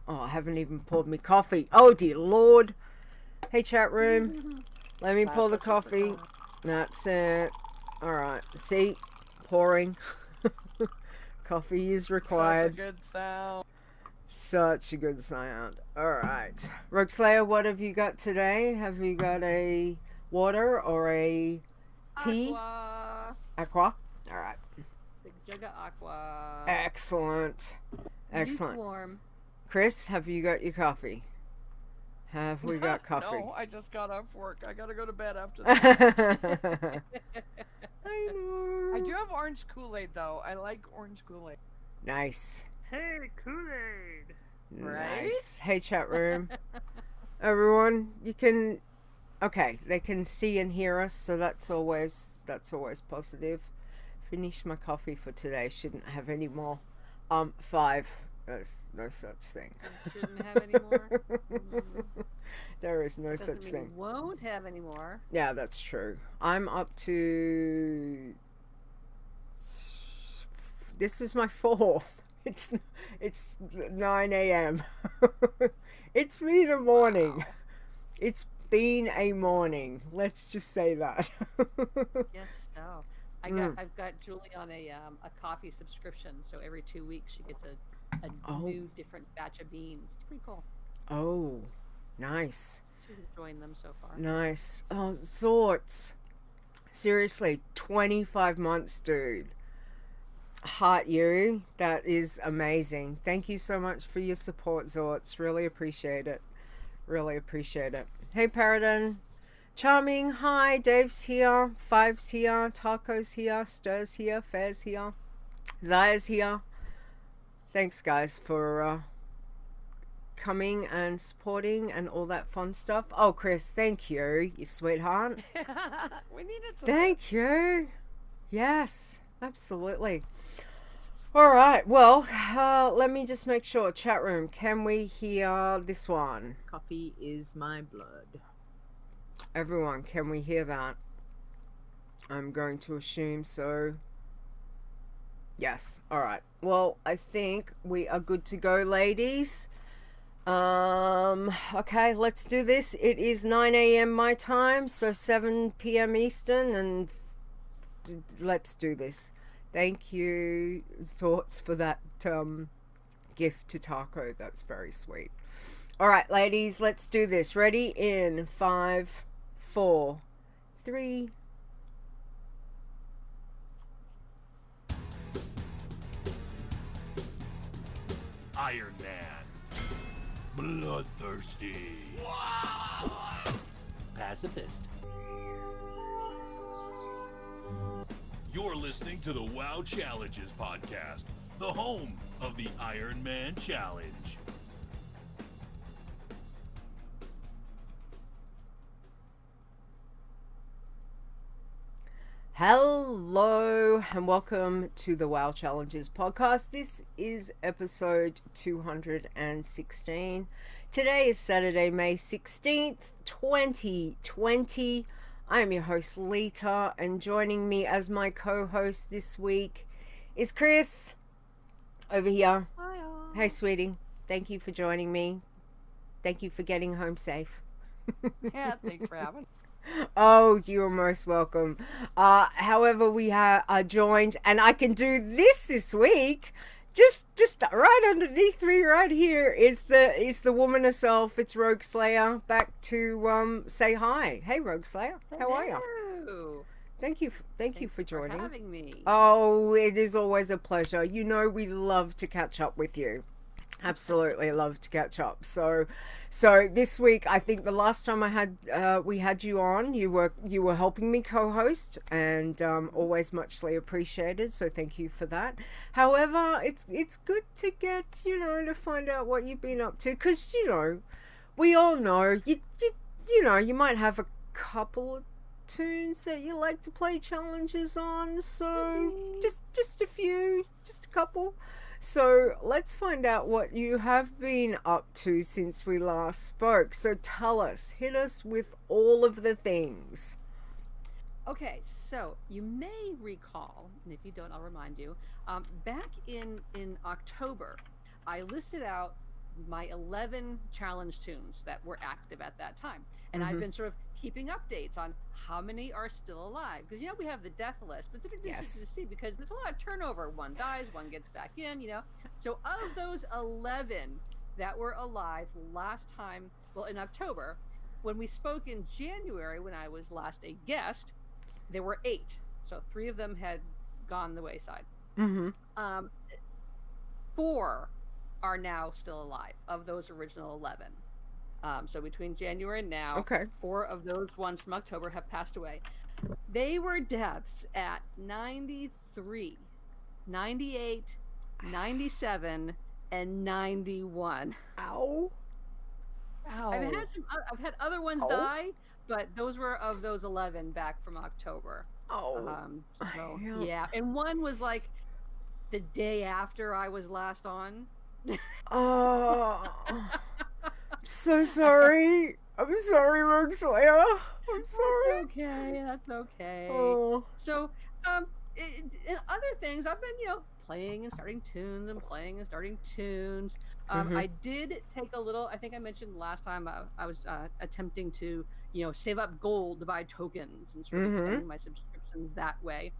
Oh, I haven't even poured me coffee. Oh, dear Lord. Hey, chat room. Let me pour the coffee. That's it. Alright. See? Pouring. Coffee is required. Such a good sound. Such a good sound. Alright. Rogueslayer, what have you got today? Have you got a water or a tea? Aqua. Alright. Big jug of aqua. Excellent. Excellent. Lukewarm. Chris, have you got your coffee? Have we got coffee? No, I just got off work. I gotta go to bed after that. I know. I do have orange Kool-Aid though. I like orange Kool-Aid. Nice. Hey, Kool-Aid. Right? Nice. Hey, chat room. Everyone, you can... Okay, they can see and hear us, so that's always positive. Finished my coffee for today. Shouldn't have any more. 5. There's no such thing. You shouldn't have any more? There is no Doesn't such mean thing. You won't have any more. Yeah, that's true. I'm up to... This is my 4th. It's 9 a.m. It's been a morning. Wow. It's been a morning. Let's just say that. Yes, so. I've got Julie on a coffee subscription, so every 2 weeks she gets a new different batch of beans. It's pretty cool. Oh, nice. She's enjoying them so far. Nice. Oh, Zorts. Seriously, 25 months, dude. Heart you. That is amazing. Thank you so much for your support, Zorts. Really appreciate it. Really appreciate it. Hey, Paradin. Charming, hi. Dave's here. Five's here. Taco's here. Stir's here. Fair's here. Zaya's here. Thanks, guys, for coming and supporting and all that fun stuff. Oh, Chris, thank you, you sweetheart. We needed some. Thank you. Yes, absolutely. All right, well, let me just make sure. Chat room, can we hear this one? Coffee is my blood. Everyone, can we hear that? I'm going to assume so. Yes. All right. Well, I think we are good to go, ladies. Okay, let's do this. It is 9 a.m. my time, so 7 p.m. Eastern, and let's do this. Thank you, Sorts, for that gift to Taco. That's very sweet. All right, ladies, let's do this. Ready? In 5, 4, 3. Iron Man. Bloodthirsty. Pacifist. You're listening to the WoW Challenges podcast, the home of the Iron Man Challenge. Hello and welcome to the WoW Challenges podcast. This is episode 216. Today is Saturday, May 16th, 2020. I am your host, Leeta, and joining me as my co-host this week is Chris over here. Hi all. Hey, sweetie. Thank you for joining me. Thank you for getting home safe. Yeah, thanks for having me. Oh, you're most welcome. However, we are joined, and I can do this week. Just right underneath me, right here, is the woman herself. It's Rogueslayer, back to say hi. Hey, Rogueslayer, how are you? Thank you for joining. For having me. Oh, it is always a pleasure. You know we love to catch up with you. Absolutely love to catch up. So this week, I think the last time we had you on, you were helping me co-host, and always muchly appreciated. So thank you for that. However, it's good to get to find out what you've been up to, because we all know you might have a couple of tunes that you like to play challenges on. So just a few, just a couple. So let's find out what you have been up to since we last spoke. So tell us, hit us with all of the things. Okay, so you may recall, and if you don't, I'll remind you, back in October, I listed out my 11 challenge tunes that were active at that time. And I've been sort of keeping updates on how many are still alive. Because, you know, we have the death list, but it's interesting to see because there's a lot of turnover. One dies, one gets back in, you know. So of those 11 that were alive last time, well, in October, when we spoke in January, when I was last a guest, there were 8. So 3 of them had gone the wayside. 4 are now still alive of those original 11. So between January and now, 4 of those ones from October have passed away. They were deaths at 93, 98, 97, and 91. Ow. Ow. I've had other ones die, but those were of those 11 back from October. So yeah, and one was like the day after I was last on. Oh, so sorry. I'm sorry, Rogueslayer. I'm sorry. That's okay. Oh. So, in other things, I've been, you know, playing and starting tunes and playing and starting tunes. I did take a little, I think I mentioned last time I was attempting to, you know, save up gold to buy tokens and sort of extending my subscriptions that way.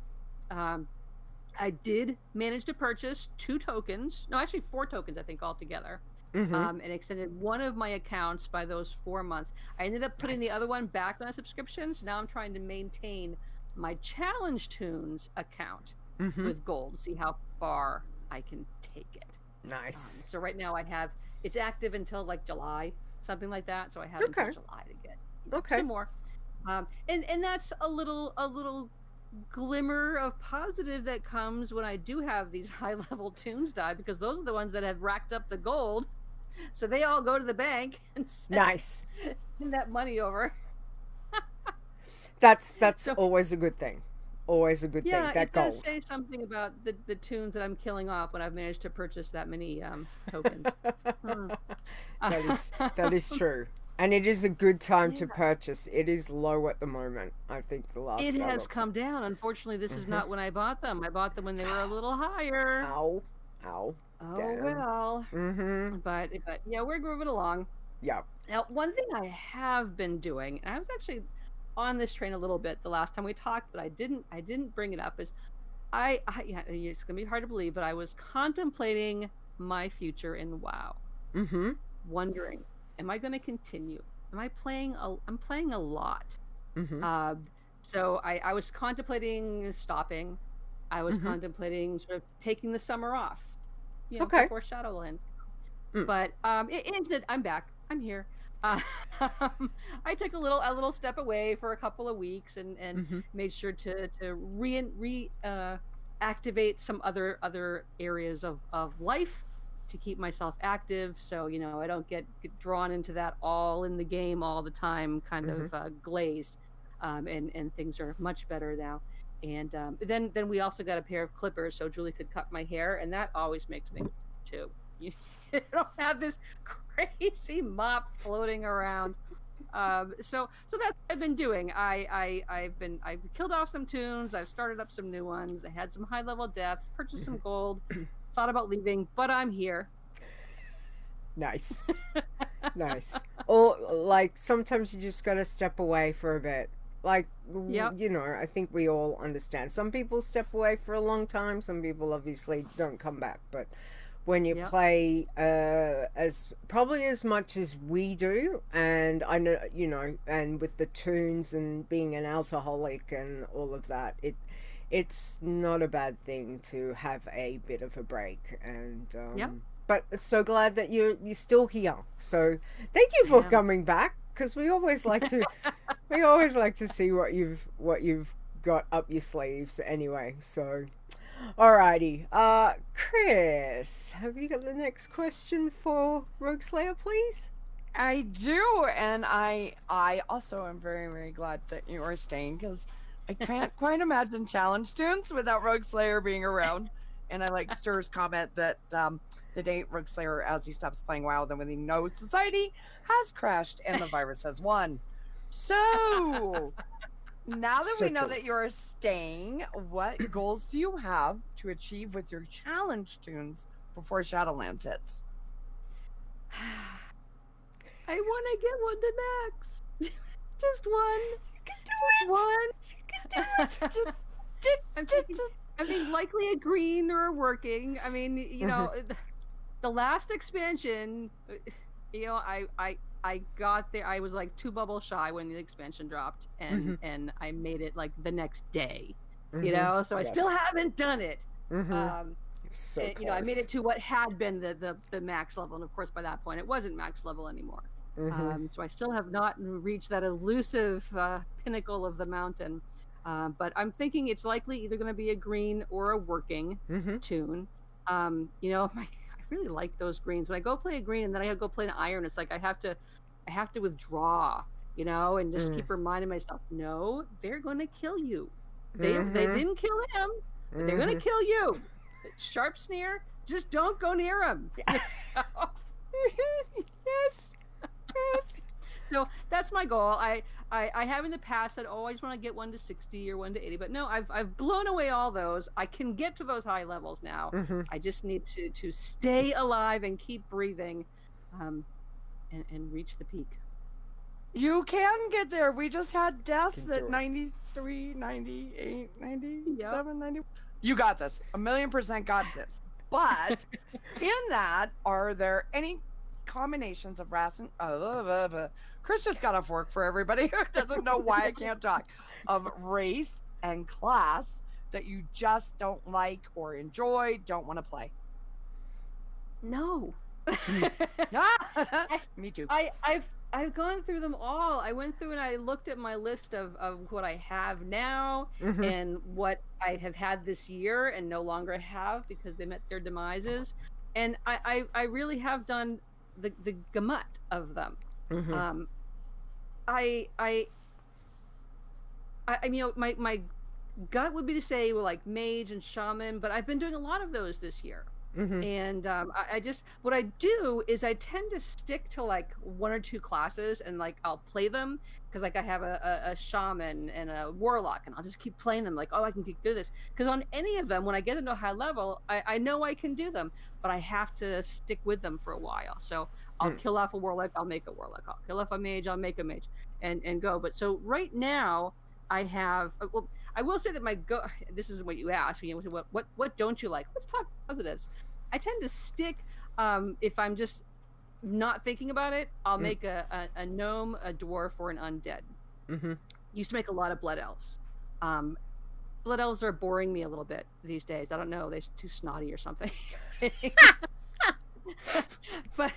I did manage to purchase 2 tokens. No, actually 4 tokens, I think, altogether. And extended one of my accounts by those 4 months. I ended up putting the other one back on a subscription. So now I'm trying to maintain my challenge tunes account with gold, see how far I can take it. Nice. So right now it's active until like July, something like that. So I have until July to get some more. And that's a little glimmer of positive that comes when I do have these high level tunes die, because those are the ones that have racked up the gold. So they all go to the bank and send that money over. That's always a good thing. Always a good thing. That gold. Does say something about the tunes that I'm killing off when I've managed to purchase that many tokens. That is true. And it is a good time to purchase. It is low at the moment. I think the last it has come down. Unfortunately, this is not when I bought them. I bought them when they were a little higher. Ow. Oh, damn. well. But yeah, we're moving along. Yeah. Now, one thing I have been doing, and I was actually on this train a little bit the last time we talked, but I didn't bring it up, is it's gonna be hard to believe, but I was contemplating my future in WoW. Wondering, am I going to continue? I'm playing a lot. So I was contemplating stopping. I was contemplating sort of taking the summer off, you know, before Shadowlands. But instead, I'm back. I'm here. I took a little step away for a couple of weeks and made sure to reactivate some other areas of life to keep myself active, so you know I don't get drawn into that all in the game all the time kind of glazed, and things are much better now. And then we also got a pair of clippers so Julie could cut my hair, and that always makes things too. You don't have this crazy mop floating around. So that's what I've been doing. I've killed off some tunes. I've started up some new ones. I had some high level deaths, purchased some gold, thought about leaving, but I'm here. Nice. Or like sometimes you just gotta step away for a bit. Like, you know, I think we all understand. Some people step away for a long time. Some people obviously don't come back. But when you play as much as we do, and I know, you know, and with the tunes and being an alcoholic and all of that, it's not a bad thing to have a bit of a break. And but so glad that you're still here. So thank you for coming back, because we always like to see what you've got up your sleeves anyway. So alrighty, Chris, have you got the next question for Rogueslayer, please? I do, and I also am very, very glad that you are staying, because I can't quite imagine challenge tunes without Rogueslayer being around. And I like Stir's comment that the day Rogueslayer, as he stops playing WoW, then when he knows society has crashed and the virus has won. So now that we know that you're staying, what goals do you have to achieve with your challenge tunes before Shadowlands hits? want to get one to max. Just one. You can do it. One. You can do it. I mean, likely a green or a working. I mean, you know, the last expansion, you know, I got there. I was like 2 bubbles shy when the expansion dropped, and I made it like the next day. You know, so I still haven't done it. So and, you know, I made it to what had been the max level, and of course by that point it wasn't max level anymore. So I still have not reached that elusive pinnacle of the mountain. But I'm thinking it's likely either going to be a green or a working tune. You know, I really like those greens. When I go play a green and then I go play an iron, it's like I have to withdraw, you know, and just keep reminding myself, no, they're going to kill you. They didn't kill him, but they're going to kill you. Sharp sneer, just don't go near him. Yes. So that's my goal. I have in the past said, oh, I just want to get 1 to 60 or 1 to 80, but no, I've blown away all those. I can get to those high levels now. I just need to stay alive and keep breathing, and reach the peak. You can get there. We just had deaths at 93, 98, 97, 90. You got this. 1,000,000% got this. But in that, are there any combinations of race and Chris just got a fork for everybody who doesn't know why I can't talk, of race and class that you just don't like or enjoy, don't want to play? No. Me too. I've gone through them all. I went through and I looked at my list of what I have now and what I have had this year and no longer have because they met their demises. And I really have done the gamut of them. I you know, my gut would be to say, well, like mage and shaman, but I've been doing a lot of those this year. And I just, what I do is I tend to stick to like 1 or 2 classes and like I'll play them because like I have a shaman and a warlock and I'll just keep playing them like, oh, I can get good at this. Because on any of them, when I get into a high level, I know I can do them, but I have to stick with them for a while. So I'll kill off a warlock, I'll make a warlock. I'll kill off a mage, I'll make a mage, and go. But so right now I have, well, I will say that this is what you asked me, what don't you like? Let's talk positives. I tend to stick, if I'm just not thinking about it, I'll make a gnome, a dwarf, or an undead. Used to make a lot of blood elves. Blood elves are boring me a little bit these days. I don't know, they're too snotty or something. But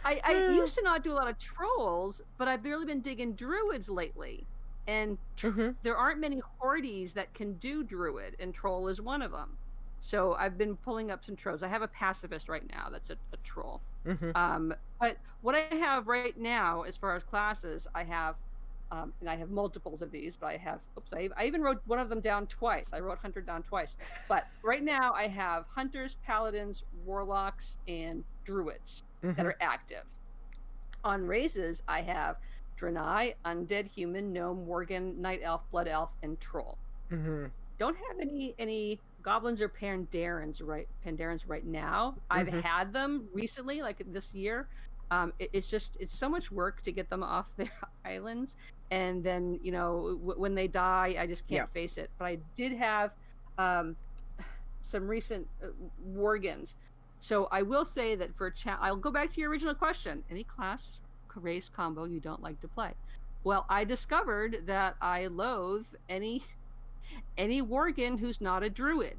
I used to not do a lot of trolls, but I've really been digging druids lately. And there aren't many hordes that can do druid, and troll is one of them. So I've been pulling up some trolls. I have a pacifist right now that's a troll. But what I have right now, as far as classes, I have, and I have multiples of these, but I have, I even wrote one of them down twice. I wrote Hunter down twice. But right now I have hunters, paladins, warlocks, and druids that are active. On races, I have Draenei, undead, human, gnome, worgen, night elf, blood elf, and troll. Don't have any goblins or Pandarans right now. I've had them recently, like this year. It's so much work to get them off their islands, and then you know when they die, I just can't face it. But I did have some recent worgens. So I will say that I'll go back to your original question. Any class race combo you don't like to play? Well, I discovered that I loathe any worgen who's not a druid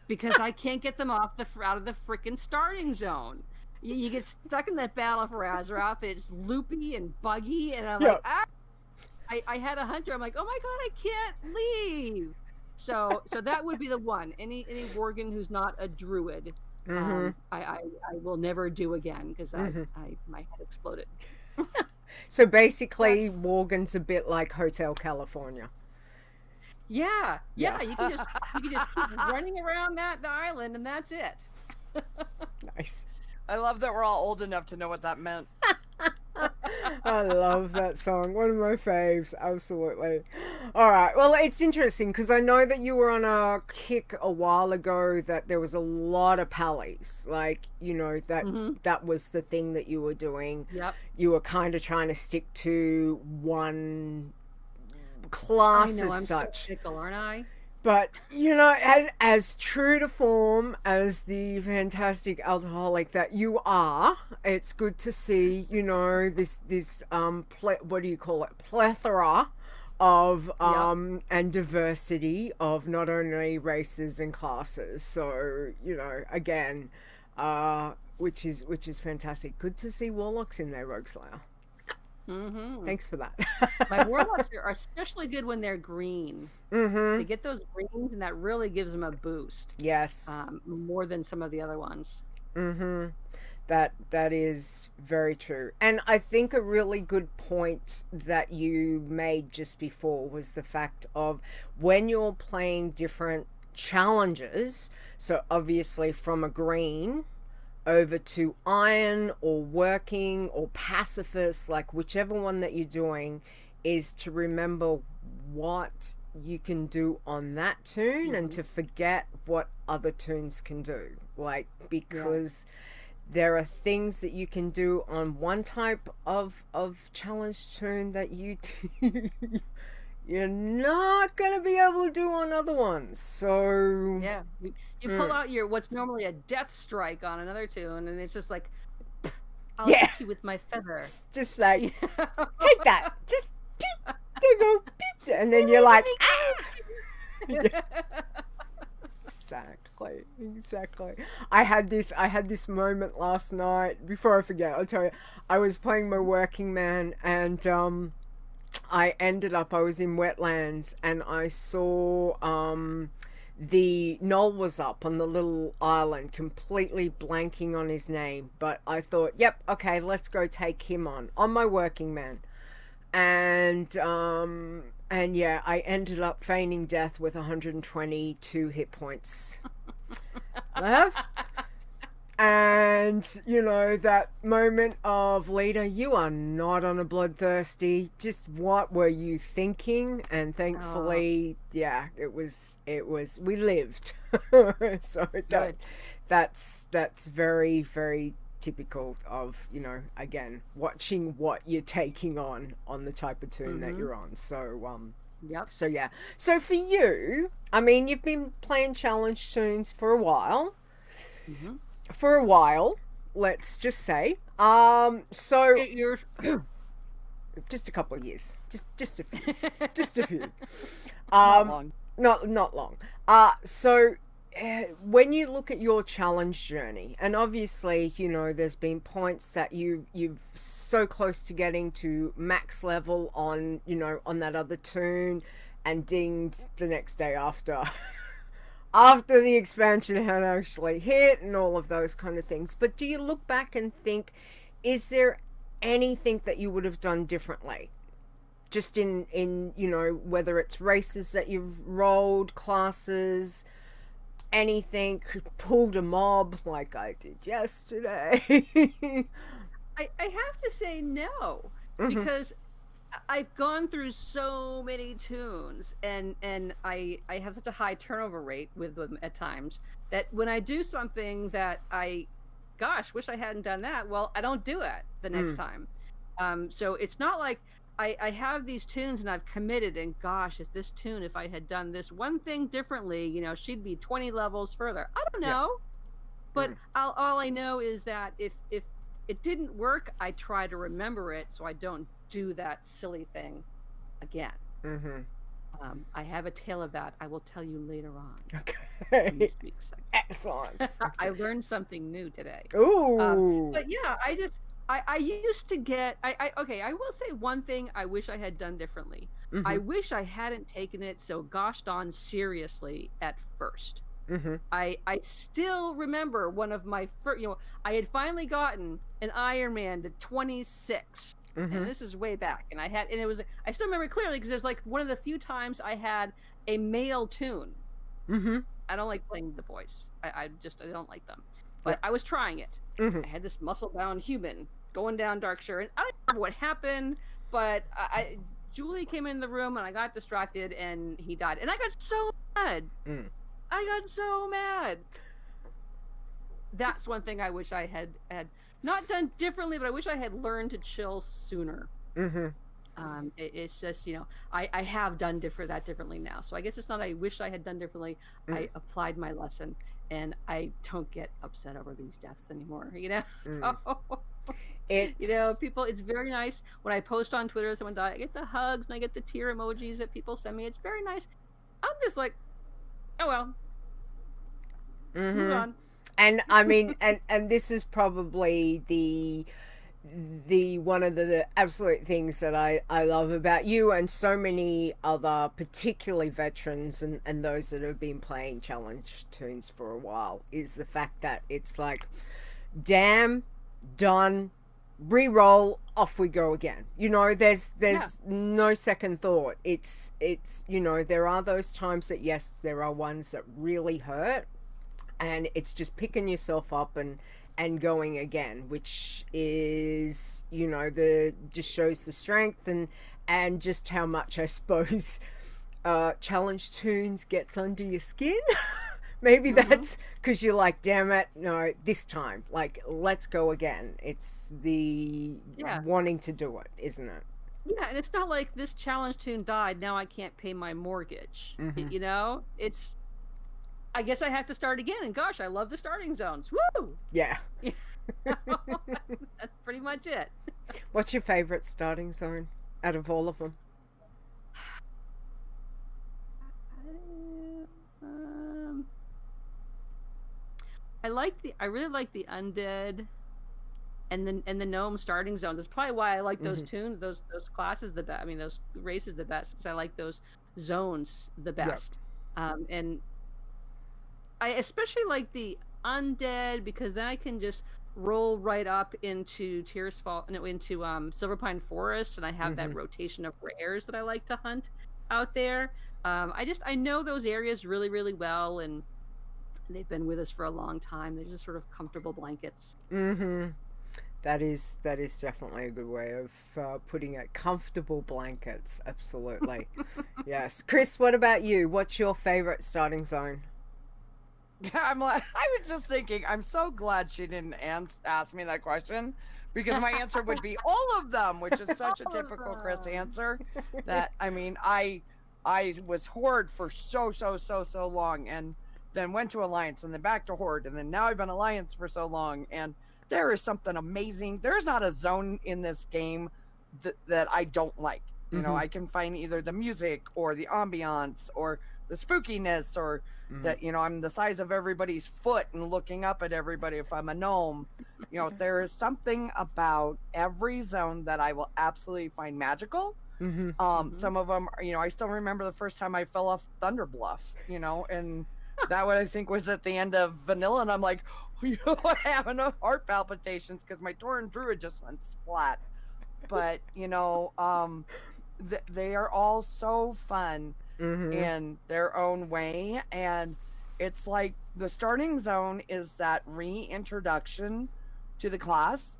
because I can't get them out of the freaking starting zone. You get stuck in that battle for Azeroth. It's loopy and buggy, and I'm like, I had a hunter. I'm like, oh my god, I can't leave. So that would be the one. Any worgen who's not a druid, I will never do again because my head exploded. So basically, Worgen's a bit like Hotel California. Yeah. You can just keep running around the island, and that's it. Nice. I love that we're all old enough to know what that meant. I love that song. One of my faves, absolutely. All right. Well, it's interesting because I know that you were on a kick a while ago that there was a lot of pallies. Like, that was the thing that you were doing. Yep. You were kind of trying to stick to one class I know, as I'm such. so fickle, aren't I? But as true to form as the fantastic alcoholic that you are, it's good to see this what do you call it, plethora of and diversity of not only races and classes. So again, which is fantastic. Good to see warlocks in there, Rogueslayer. Thanks for that. My warlocks are especially good when they're green. They get those greens, and that really gives them a boost. Yes. More than some of the other ones. That is very true. And I think a really good point that you made just before was the fact of when you're playing different challenges, so obviously from a green over to iron or working or pacifist, like whichever one that you're doing, is to remember what you can do on that tune and to forget what other tunes can do, like, because there are things that you can do on one type of challenge tune that you're not going to be able to do on other ones. So yeah, you pull out your what's normally a death strike on another tune, and it's just like, I'll hit you with my feather. Just like, take that, just peep, there you go, peep, and then you're like, Exactly. I had this moment last night. Before I forget, I'll tell you. I was playing my working man, and I was in wetlands, and I saw the Knoll was up on the little island, completely blanking on his name, but I thought, yep, okay, let's go take him on my working man. And yeah, I ended up feigning death with 122 hit points left. And that moment of, Leeta, you are not on a bloodthirsty. Just what were you thinking? And thankfully, it was we lived. So that's very, very typical of again, watching what you're taking on the type of tune that you're on. So so yeah, so for you, I mean, you've been playing challenge tunes for a while. Let's just say so 8 years. Just a couple of years, just a few Not long. not long. So when you look at your challenge journey, and obviously there's been points that you've so close to getting to max level on on that other tune, and dinged the next day after the expansion had actually hit, and all of those kind of things. But do you look back and think, is there anything that you would have done differently, just in whether it's races that you've rolled, classes, anything, pulled a mob like I did yesterday? I have to say no, because I've gone through so many tunes, and I have such a high turnover rate with them at times, that when I do something that wish I hadn't done that, well, I don't do it the next time. So it's not like I have these tunes and I've committed, and gosh, if I had done this one thing differently, she'd be 20 levels further. I don't know. But all I know is that if it didn't work, I try to remember it so I don't do that silly thing again. I have a tale of that I will tell you later on. Okay. This week's segment. Excellent. I learned something new today. Ooh. But yeah, I used to get I will say one thing I wish I had done differently. I wish I hadn't taken it so gosh darn seriously at first. I still remember one of my first, I had finally gotten an Iron Man to 26. And this is way back, and I still remember clearly because it was like one of the few times I had a male tune. I don't like playing the boys. I don't like them. But I was trying it. I had this muscle bound human going down Darkshire, and I remember what happened, but Julie came in the room and I got distracted and he died. And I got so mad. I got so mad. That's one thing I wish I had not done differently, but I wish I had learned to chill sooner. It's just, I have done that differently now. So I guess it's not I wish I had done differently. I applied my lesson and I don't get upset over these deaths anymore, people, it's very nice when I post on Twitter someone died, I get the hugs and I get the tear emojis that people send me. It's very nice. I'm just like, oh well. Move on. And I mean, and this is probably the one of the absolute things that I love about you and so many other, particularly veterans and those that have been playing challenge tunes for a while, is the fact that it's like, damn, done, re-roll, off we go again. There's no second thought. It's there are those times that, yes, there are ones that really hurt, and it's just picking yourself up and going again, which is, just shows the strength and just how much, I suppose, challenge tunes gets under your skin. Maybe that's because you're like, damn it, no, this time, like, let's go again. It's the wanting to do it, isn't it? Yeah, and it's not like this challenge tune died, now I can't pay my mortgage. It's, I guess I have to start again, and gosh, I love the starting zones. Woo! Yeah. That's pretty much it. What's your favorite starting zone out of all of them? I really like the undead and the gnome starting zones. That's probably why I like those tunes, those classes the best. I mean, those races the best, because I like those zones the best. And I especially like the undead, because then I can just roll right up into into Silverpine Forest, and I have that rotation of rares that I like to hunt out there. I know those areas really, really well, and they've been with us for a long time. They're just sort of comfortable blankets. That is definitely a good way of putting it. Comfortable blankets, absolutely. Yes. Chris, what about you? What's your favorite starting zone? I was just thinking, I'm so glad she didn't ask me that question, because my answer would be all of them, which is such a typical Chris answer. That, I mean, I was Horde for so long, and then went to Alliance, and then back to Horde, and then now I've been Alliance for so long, and there is something amazing. There's not a zone in this game that I don't like. I can find either the music or the ambiance or the spookiness, or that, I'm the size of everybody's foot and looking up at everybody if I'm a gnome. There is something about every zone that I will absolutely find magical. Some of them, I still remember the first time I fell off Thunder Bluff, and that one I think was at the end of Vanilla, and I'm like, having a heart palpitations because my Tauren Druid just went splat. But they are all so fun in their own way, and it's like the starting zone is that reintroduction to the class,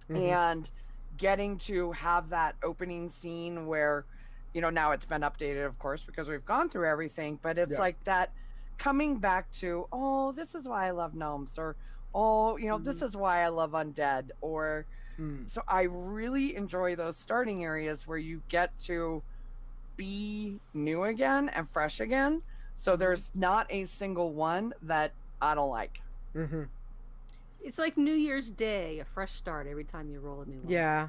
and getting to have that opening scene where, now it's been updated, of course, because we've gone through everything, but it's like that coming back to, oh, this is why I love gnomes, or, oh, this is why I love undead, or so I really enjoy those starting areas where you get to be new again and fresh again. So there's not a single one that I don't like. It's like New Year's Day, a fresh start every time you roll a new one. Yeah.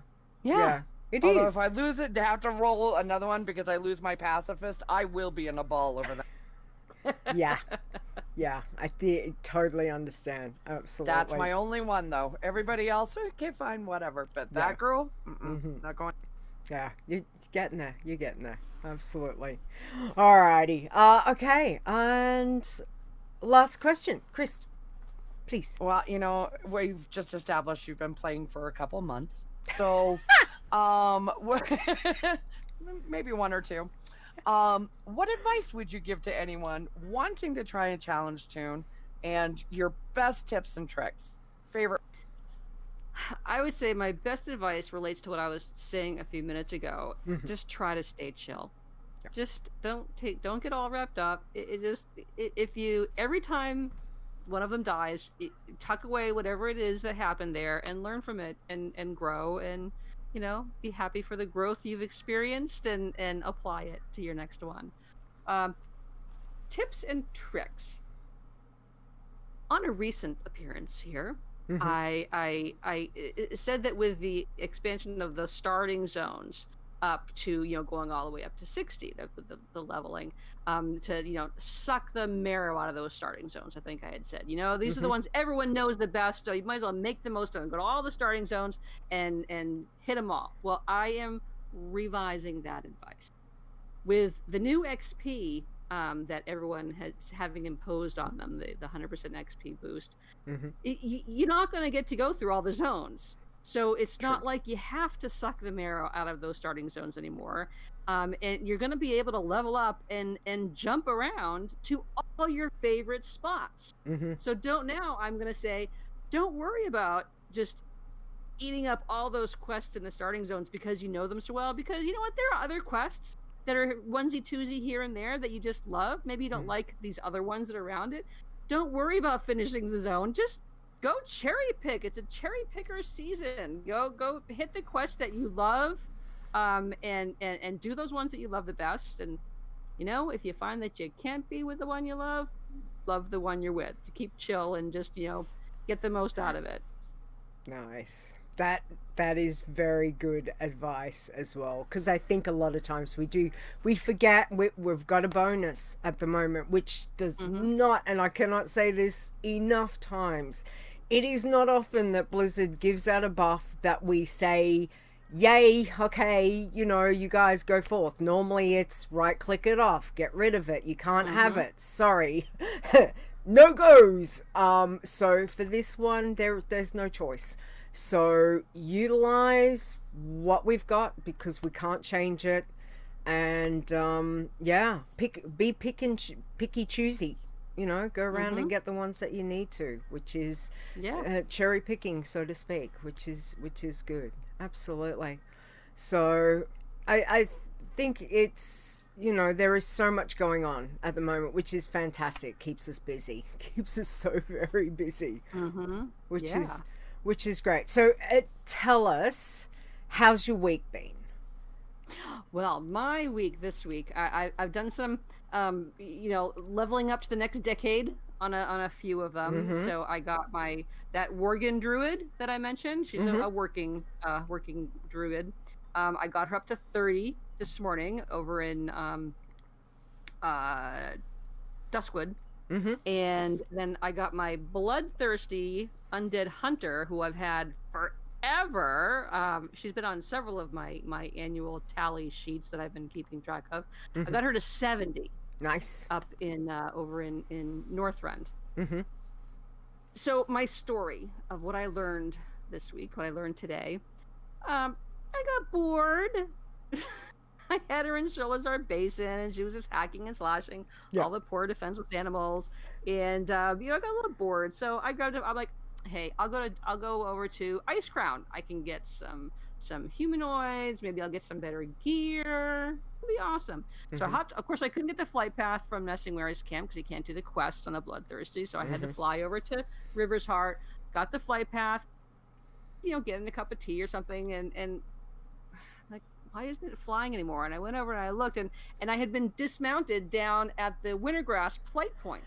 Although if I lose it to have to roll another one because I lose my pacifist, I will be in a ball over that. Yeah, I totally understand. Absolutely. That's my only one, though. Everybody else, okay, fine, whatever. But that girl, not going. Yeah, you're getting there. You're getting there. Absolutely. Alrighty. Okay, and last question, Chris, please. Well, we've just established you've been playing for a couple months, so maybe one or two. What advice would you give to anyone wanting to try a challenge tune, and your best tips and tricks? Favorite? I would say my best advice relates to what I was saying a few minutes ago. Just try to stay chill. Just don't get all wrapped up. If you every time one of them dies, tuck away whatever it is that happened there and learn from it and grow and be happy for the growth you've experienced and apply it to your next one. Tips and tricks. On a recent appearance here, I said that with the expansion of the starting zones up to going all the way up to 60, the leveling, to suck the marrow out of those starting zones. I think I had said these are the ones everyone knows the best, so you might as well make the most of them. Go to all the starting zones and hit them all. Well, I am revising that advice with the new XP that everyone has having imposed on them, the 100% XP boost. You're not going to get to go through all the zones. So it's not like you have to suck the marrow out of those starting zones anymore. And you're going to be able to level up and jump around to all your favorite spots. So I'm going to say, don't worry about just eating up all those quests in the starting zones because you know them so well. Because you know what? There are other quests that are onesie-twosie here and there that you just love. Maybe you don't like these other ones that are around it. Don't worry about finishing the zone. Just go cherry pick. It's a cherry picker season. Go hit the quests that you love, and do those ones that you love the best. And if you find that you can't be with the one you love the one you're with. To keep chill and just get the most out of it. Nice. That is very good advice as well, because I think a lot of times we forget we've got a bonus at the moment, which does not, and I cannot say this enough times, it is not often that Blizzard gives out a buff that we say, yay, okay, you guys go forth. Normally it's right click it off, get rid of it, you can't have it, sorry. No goes. So for this one there's no choice. So utilize what we've got because we can't change it, and be picky choosy. Go around and get the ones that you need to, which is cherry picking, so to speak, which is good. Absolutely. So I think it's there is so much going on at the moment, which is fantastic. Keeps us busy. Keeps us so very busy. Which is great. So tell us, how's your week been? Well, my week this week, I've done some, leveling up to the next decade on a few of them. So I got that Worgen druid that I mentioned. She's a working druid. I got her up to 30 this morning over in Duskwood. And then I got my bloodthirsty undead hunter, who I've had forever. She's been on several of my annual tally sheets that I've been keeping track of. I got her to 70. Nice. Up in over in Northrend. So my story of what I learned this week, what I learned today, I got bored. I had her in Sholazar Basin, and she was just hacking and slashing all the poor defenseless animals, and I got a little bored. So I grabbed it. I'm like, hey, I'll go over to Ice Crown. I can get some humanoids. Maybe I'll get some better gear. It'll be awesome. So I hopped. Of course, I couldn't get the flight path from Nessingware's camp because he can't do the quest on a bloodthirsty. So I had to fly over to River's Heart. Got the flight path. Getting a cup of tea or something, and like, why isn't it flying anymore? And I went over and I looked, and I had been dismounted down at the Wintergrass flight point,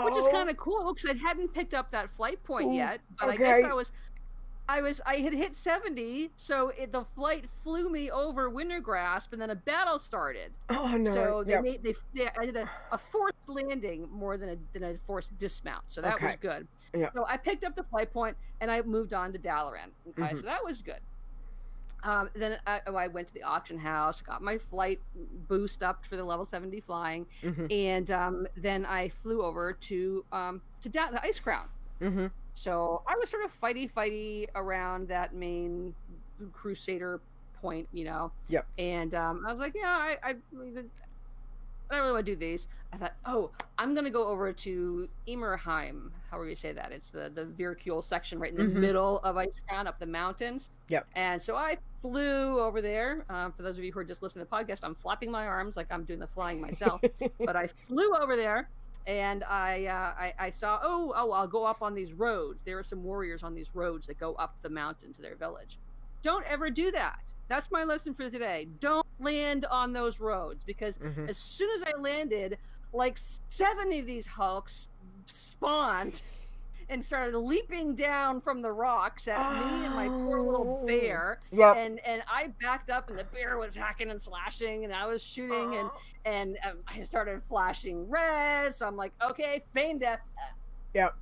which is kind of cool because I hadn't picked up that flight point yet. But I guess I had hit 70, so the flight flew me over Wintergrasp, and then a battle started. Oh no! So I did a forced landing more than a forced dismount, so that was good. Yep. So I picked up the flight point and I moved on to Dalaran. Okay, so that was good. Then I went to the auction house, got my flight boost up for the level 70 flying, and then I flew over to the Ice Crown. So I was sort of fighty around that main Crusader point, Yep. And I was like, I don't really want to do these. I thought, oh, I'm going to go over to Emerheim. However you say that. It's the Virkule section right in the middle of Icecrown up the mountains. Yep. And so I flew over there. For those of you who are just listening to the podcast, I'm flapping my arms like I'm doing the flying myself. But I flew over there, and I saw, I'll go up on these roads. There are some warriors on these roads that go up the mountain to their village. Don't ever do that. That's my lesson for today. Don't land on those roads, because as soon as I landed, like 70 of these hulks spawned and started leaping down from the rocks at me and my poor little bear. Yep. And I backed up, and the bear was hacking and slashing, and I was shooting, and I started flashing red. So I'm like, okay, feign death. Yep.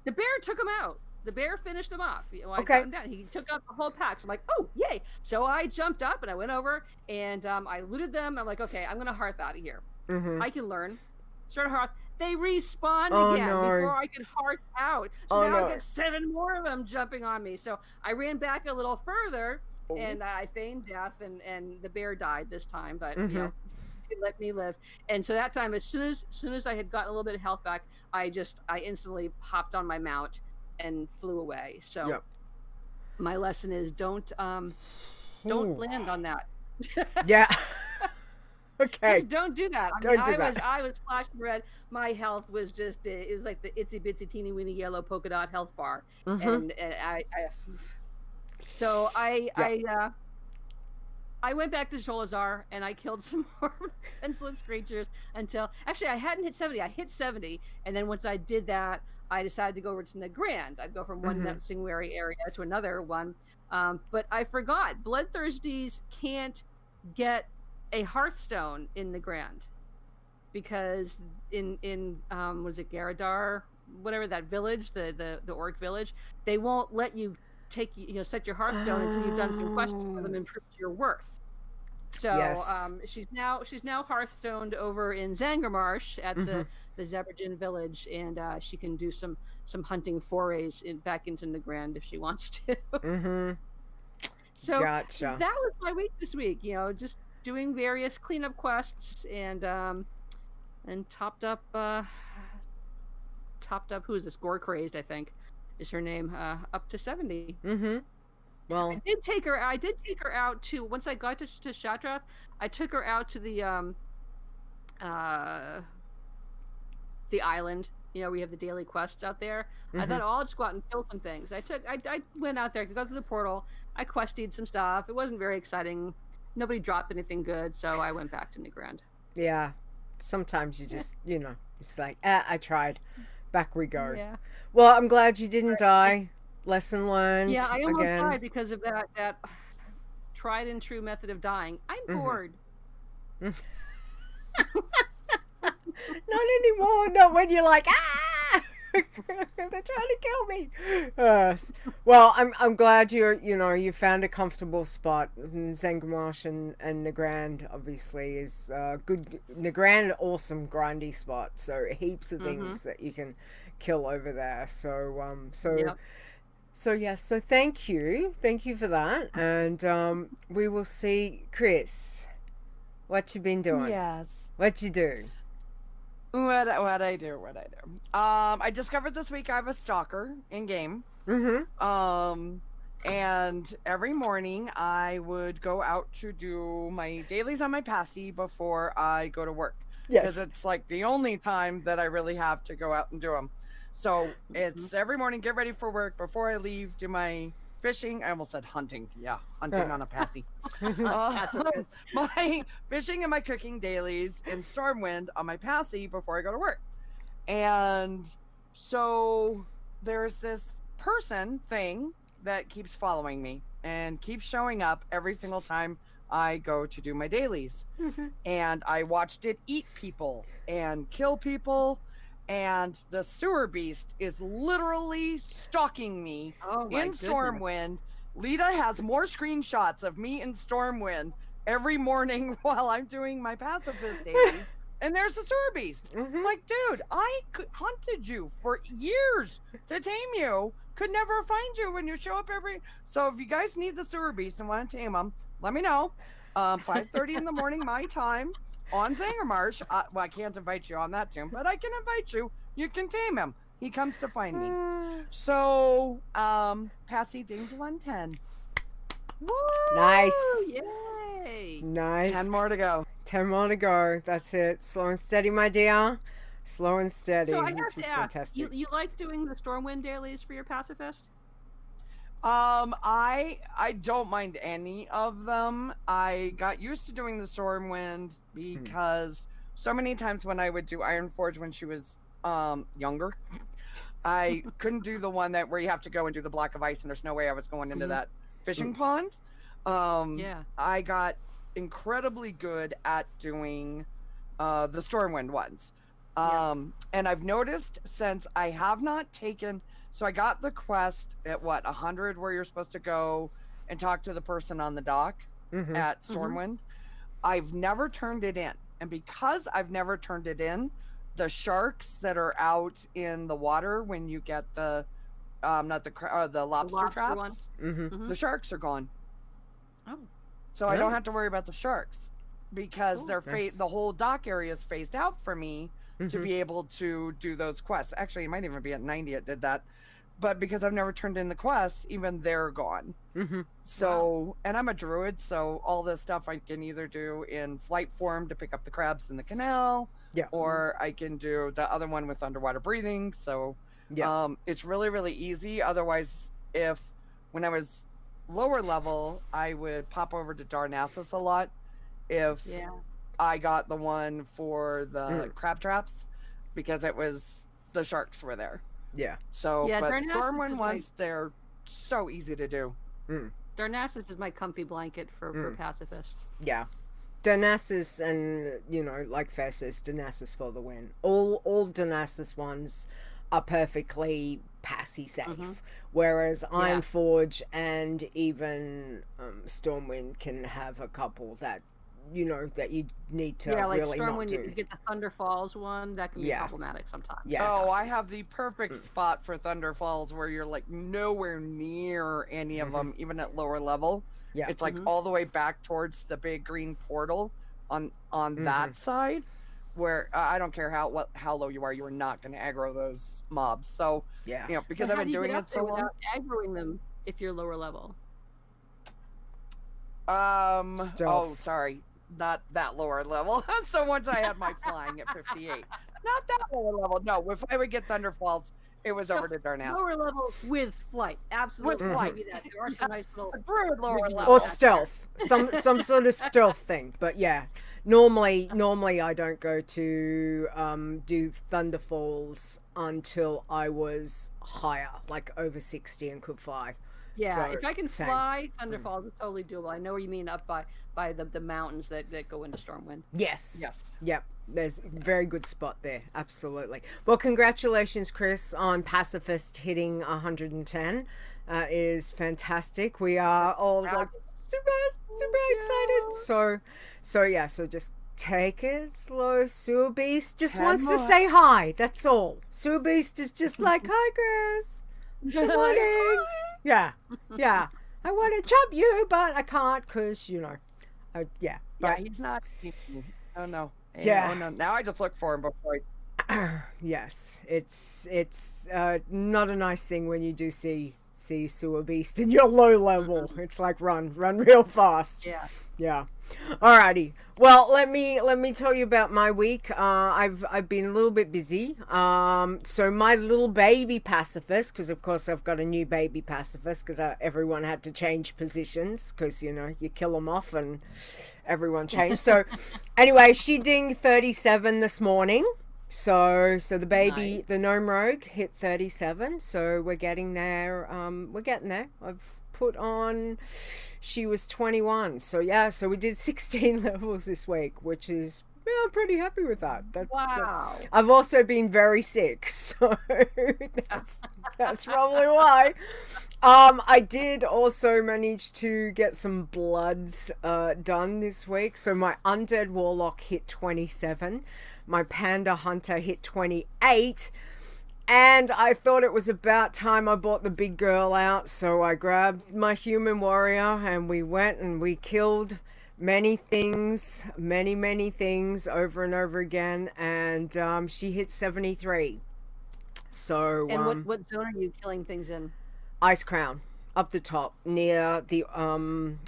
The bear took him out. The bear finished him off. I Okay. got him down. He took out the whole pack. So I'm like, oh, yay. So I jumped up and I went over and I looted them. I'm like, okay, I'm going to hearth out of here. I can learn. Start a hearth. They respawned again before I could hearth out. So now I get 7 more of them jumping on me. So I ran back a little further and I feigned death, and the bear died this time. But, you know, it let me live. And so that time, as soon as I had gotten a little bit of health back, I instantly hopped on my mount and flew away. So my lesson is don't land on that. Yeah. Okay. Just don't do that. I was flashing red. My health was just, it was like the itsy bitsy teeny weeny yellow polka dot health bar. And I went back to Sholazar and I killed some more defenseless creatures until, actually I hadn't hit 70. I hit 70. And then once I did that, I decided to go over to Nagrand. I'd go from one Sanctuary area to another one. But I forgot, Bloodthirsties can't get a Hearthstone in Nagrand, because in was it Garadar, whatever that village, the orc village, they won't let you set your Hearthstone until you've done some quests for them and proved your worth. So she's now Hearthstoned over in Zangarmarsh at the Zebragen village, and she can do some hunting forays back into Nagrand if she wants to. So Gotcha. that was my week this week. Just doing various cleanup quests and topped up. Who is this? Gore Crazed, I think, is her name. Up to 70. Well, I did take her out to, once I got to Shatrath, I took her out to the island. We have the daily quests out there. I thought, I'll just go out and kill some things. I went out there, go through the portal. I quested some stuff. It wasn't very exciting. Nobody dropped anything good, so I went back to Nagrand. Yeah. Sometimes you just, it's like, I tried. Back we go. Yeah. Well, I'm glad you didn't die. Lesson learned. Yeah, I almost again. died because of that tried and true method of dying. I'm bored. Not anymore. Not when you're like, they're trying to kill me. Well, I'm glad you found a comfortable spot. Zangarmarsh and Nagrand obviously is good. Nagrand, awesome grindy spot. So heaps of things that you can kill over there. So thank you for that, and we will see. Chris, what you been doing? Yes. What you do? What I do? I discovered this week I have a stalker in game. And every morning I would go out to do my dailies on my passy before I go to work. Yes. Because it's like the only time that I really have to go out and do them. So it's every morning, get ready for work. Before I leave, do my fishing. I almost said hunting. Yeah, hunting on a passy. My fishing and my cooking dailies in Stormwind on my passy before I go to work. And so there's this thing that keeps following me and keeps showing up every single time I go to do my dailies. And I watched it eat people and kill people. And the sewer beast is literally stalking me in Stormwind. Leeta has more screenshots of me in Stormwind every morning while I'm doing my pacifist dailies. And there's the sewer beast. I'm like, dude, I hunted you for years to tame you. Could never find you when you show up So if you guys need the sewer beast and want to tame him, let me know. 5:30 in the morning, my time. on Zangarmarsh. Well, I can't invite you on that tomb, but I can invite you. You can tame him. He comes to find me. So, Passy dinged 110. Woo! Nice. Yay! Nice. 10 more to go. 10 more to go. That's it. Slow and steady, my dear. Slow and steady, So I have which to is ask, fantastic. you like doing the Stormwind dailies for your pacifist? I don't mind any of them. I got used to doing the Stormwind because so many times when I would do Ironforge when she was younger, I couldn't do the one that where you have to go and do the block of ice, and there's no way I was going into that fishing pond. Yeah. I got incredibly good at doing the Stormwind ones. And I've noticed since I have not taken, so I got the quest at 100 where you're supposed to go and talk to the person on the dock at Stormwind. I've never turned it in. And because I've never turned it in, the sharks that are out in the water when you get the the lobster traps, the sharks are gone. Oh. So I don't have to worry about the sharks because they're the whole dock area is phased out for me to be able to do those quests. Actually, it might even be at 90 it did that. But because I've never turned in the quests, even they're gone. So, and I'm a druid, so all this stuff I can either do in flight form to pick up the crabs in the canal, or I can do the other one with underwater breathing. So, it's really, really easy. Otherwise, when I was lower level, I would pop over to Darnassus a lot if I got the one for the crab traps, because the sharks were there. So, but Stormwind ones, they're so easy to do. Darnassus is my comfy blanket for pacifist. Yeah. Darnassus, and, like Fair says, Darnassus for the win. All Darnassus ones are perfectly passy safe. Whereas Ironforge and even Stormwind can have a couple that that you need to like really Storm not when do. you get the Thunder Falls one, that can be problematic sometimes. Yes. Oh, I have the perfect spot for Thunder Falls where you're like nowhere near any of them, even at lower level. It's like all the way back towards the big green portal on that side, where I don't care how low you are not going to aggro those mobs. So because I've been doing it so long, without aggroing them if you're lower level. Oh, sorry. Not that lower level. So once I had my flying at 58. Not that lower level. No, if I would get Thunder Falls, it was over to Darnassus. Lower level with flight. Absolutely. With flight. That. There are some nice little... lower level. Or stealth. Some sort of stealth thing. But normally I don't go to do Thunder Falls until I was higher, like over 60 and could fly. Yeah, So, if I can same. fly, Thunder Falls is totally doable. I know what you mean, up by the mountains that go into Stormwind. Yes. Yes. Yep. There's a very good spot there. Absolutely. Well, congratulations, Chris, on Pacifist hitting 110. Is fantastic. We are all like super excited. So just take it slow. Sewer Beast just wants to say hi. That's all. Sewer Beast is just like, hi, Chris. Good morning. Yeah. I want to chop you, but I can't because, But, he's not. Oh, no. Yeah. Oh, no. Now I just look for him before yes. It's not a nice thing when you do see Sewer Beast in your low level. It's like run real fast. Yeah. Alrighty. Well, let me tell you about my week. I've been a little bit busy. So my little baby pacifist, because of course I've got a new baby pacifist, because everyone had to change positions, because you kill them off and everyone changed. So anyway, she dinged 37 this morning. So the baby, Nice. the gnome rogue, hit 37. So we're getting there. I've put on. She was 21. So we did 16 levels this week, which is I'm pretty happy with that. Wow. I've also been very sick, so that's probably why. I did also manage to get some bloods done this week. So my undead warlock hit 27. My panda hunter hit 28. And I thought it was about time I brought the big girl out. So I grabbed my human warrior and we went and we killed many things, many things over and over again, and she hit 73. So And what zone are you killing things in? Ice Crown, up the top near the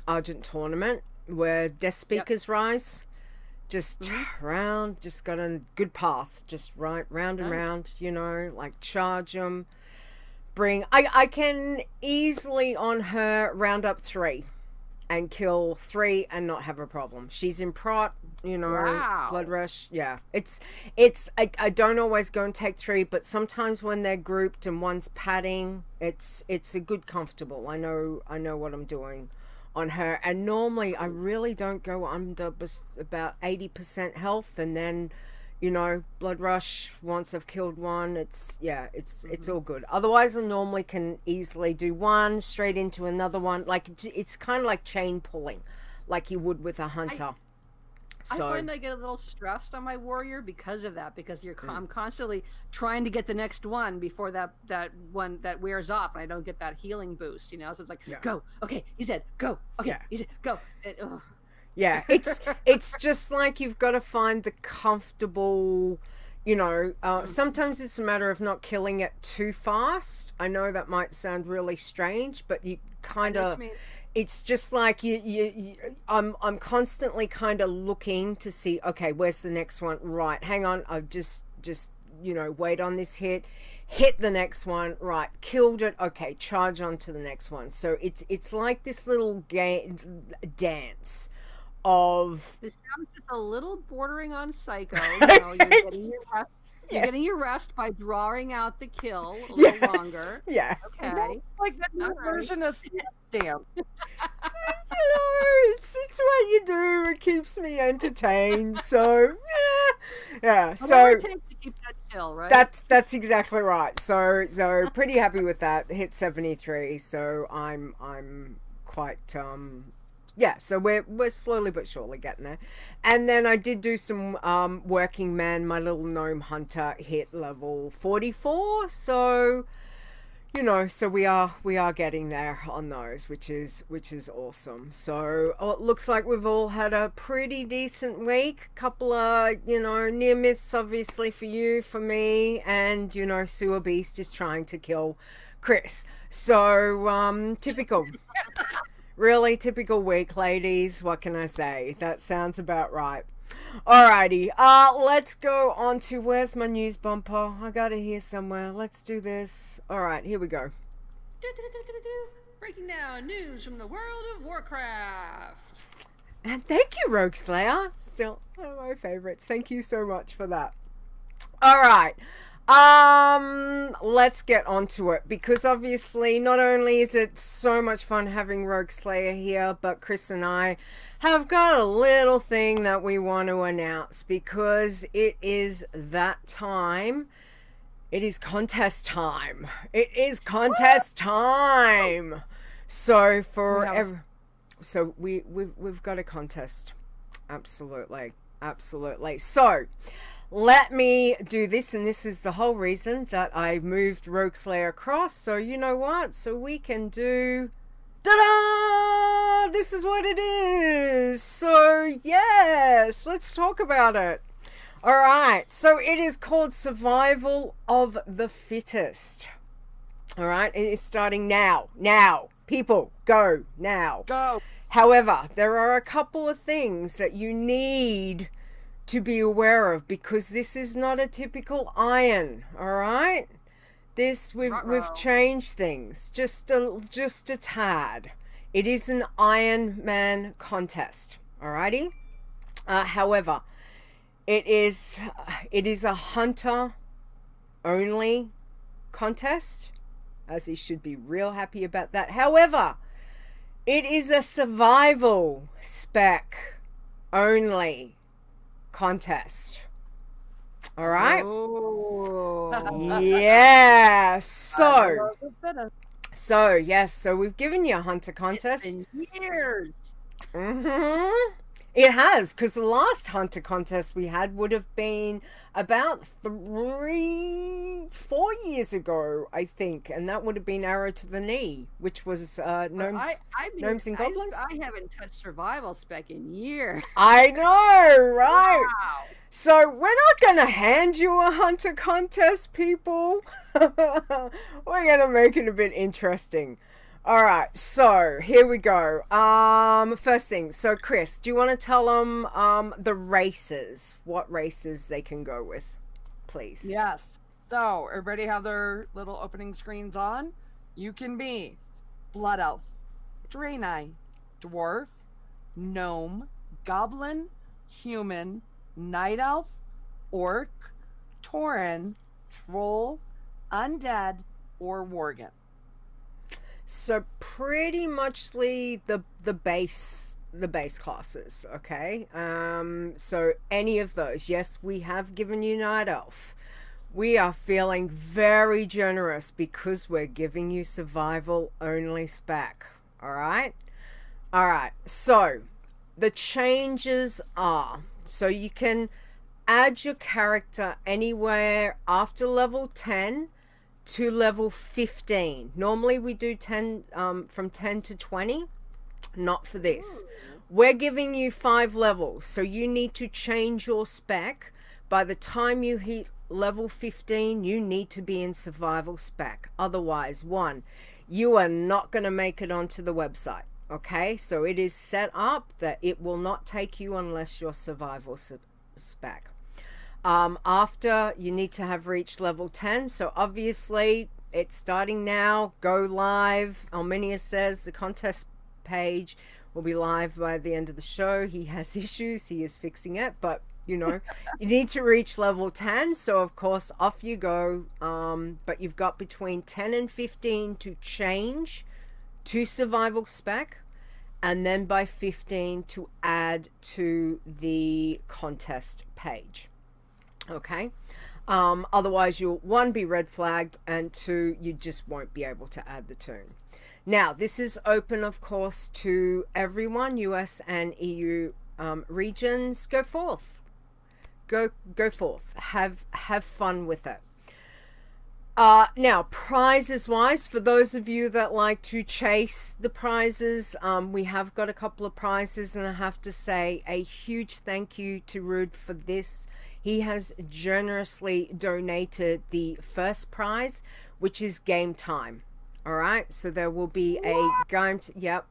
Argent tournament where Death Speakers rise. Just round, just got a good path, just right round and round, you know, like charge them. I can easily on her round up 3 and kill 3 and not have a problem. She's in prot, you know, blood rush. Yeah, I don't always go and take 3, but sometimes when they're grouped and one's padding, it's a good comfortable. I know what I'm doing on her, and normally I really don't go under about 80% health, and then, you know, blood rush once I've killed one. It's all good. Otherwise I normally can easily do one straight into another one, like it's kind of like chain pulling like you would with a hunter. I find I get a little stressed on my warrior because of that, because I'm constantly trying to get the next one before that one that wears off, and I don't get that healing boost, you know. So it's like, go, okay, he's dead, go, okay, he's dead, go. Yeah, it's just like you've got to find the comfortable, you know, sometimes it's a matter of not killing it too fast. I know that might sound really strange, but you kind of, it's just like I'm constantly kind of looking to see, okay, where's the next one? Right, hang on, I've just you know, wait on this hit the next one, right, killed it, okay, charge on to the next one. So it's like this little dance of, this sounds just a little bordering on psycho. You know, you're getting your rest by drawing out the kill a little longer. Yeah. Okay. Like the new version of Stamp. You know, it's what you do. It keeps me entertained. So yeah. So it takes to keep that chill, right? That's exactly right. So pretty happy with that. Hit 73. So I'm quite yeah, so we're slowly but surely getting there. And then I did do some working man. My little gnome hunter hit level 44. So, you know, so we are getting there on those, which is awesome. So it looks like we've all had a pretty decent week. Couple of, you know, near myths obviously for you, for me, and, you know, Sewer Beast is trying to kill Chris. So typical. Really typical week, ladies. What can I say? That sounds about right. Alrighty, let's go on to, where's my news bumper? I got it here somewhere. Let's do this. Alright, here we go. Breaking down news from the world of Warcraft. And thank you, Rogueslayer. Still one of my favorites. Thank you so much for that. Alright. Let's get onto it, because obviously not only is it so much fun having Rogueslayer here, but Chris and I have got a little thing that we want to announce, because it is that time. It is contest time. It is contest time. So we've got a contest. Absolutely. So let me do this, and this is the whole reason that I moved Rogueslayer across. So you know what? So we can do, ta-da! This is what it is. So yes, let's talk about it. All right. So it is called Survival of the Fittest. All right. It is starting now. Now, people, go now. Go. However, there are a couple of things that you need to be aware of, because this is not a typical iron. All right, this we've changed things just a tad. It is an Iron Man contest. Alrighty. However, it is a hunter only contest, as he should be real happy about that. However, it is a survival spec only contest. All right. Oh. Yeah. So yes. So we've given you a hunter contest. It's been years. Mm-hmm. It has, because the last hunter contest we had would have been about 4 years ago, I think, and that would have been Arrow to the Knee, which was gnomes, I mean, gnomes and goblins. I haven't touched survival spec in years. I know, right? Wow. So we're not gonna hand you a hunter contest, people. We're gonna make it a bit interesting. All right, so here we go. First thing, so Chris, do you want to tell them the races, what races they can go with, please? Yes. So, everybody have their little opening screens on? You can be Blood Elf, Draenei, Dwarf, Gnome, Goblin, Human, Night Elf, Orc, Tauren, Troll, Undead, or Worgen. So pretty much the base classes, okay? So any of those. Yes, we have given you Night Elf. We are feeling very generous because we're giving you survival only spec. All right? All right. So the changes are, so you can add your character anywhere after level 10 to level 15. Normally we do 10 from 10 to 20. Not for this. We're giving you 5 levels, so you need to change your spec. By the time you hit level 15, you need to be in survival spec. Otherwise, 1, you are not going to make it onto the website. Okay, so it is set up that it will not take you unless you're survival spec. After, you need to have reached level 10. So obviously it's starting now. Go live. Alminius says the contest page will be live by the end of the show. He has issues. He is fixing it, but you know, you need to reach level 10. So of course off you go. But you've got between 10 and 15 to change to survival spec. And then by 15 to add to the contest page. Okay, otherwise you'll 1 be red flagged, and 2 you just won't be able to add the tune. Now this is open of course to everyone, US and EU regions. Go forth, go forth, have fun with it. Now prizes wise, for those of you that like to chase the prizes, we have got a couple of prizes, and I have to say a huge thank you to Rude for this. He has generously donated the first prize, which is game time. All right, so there will be a game.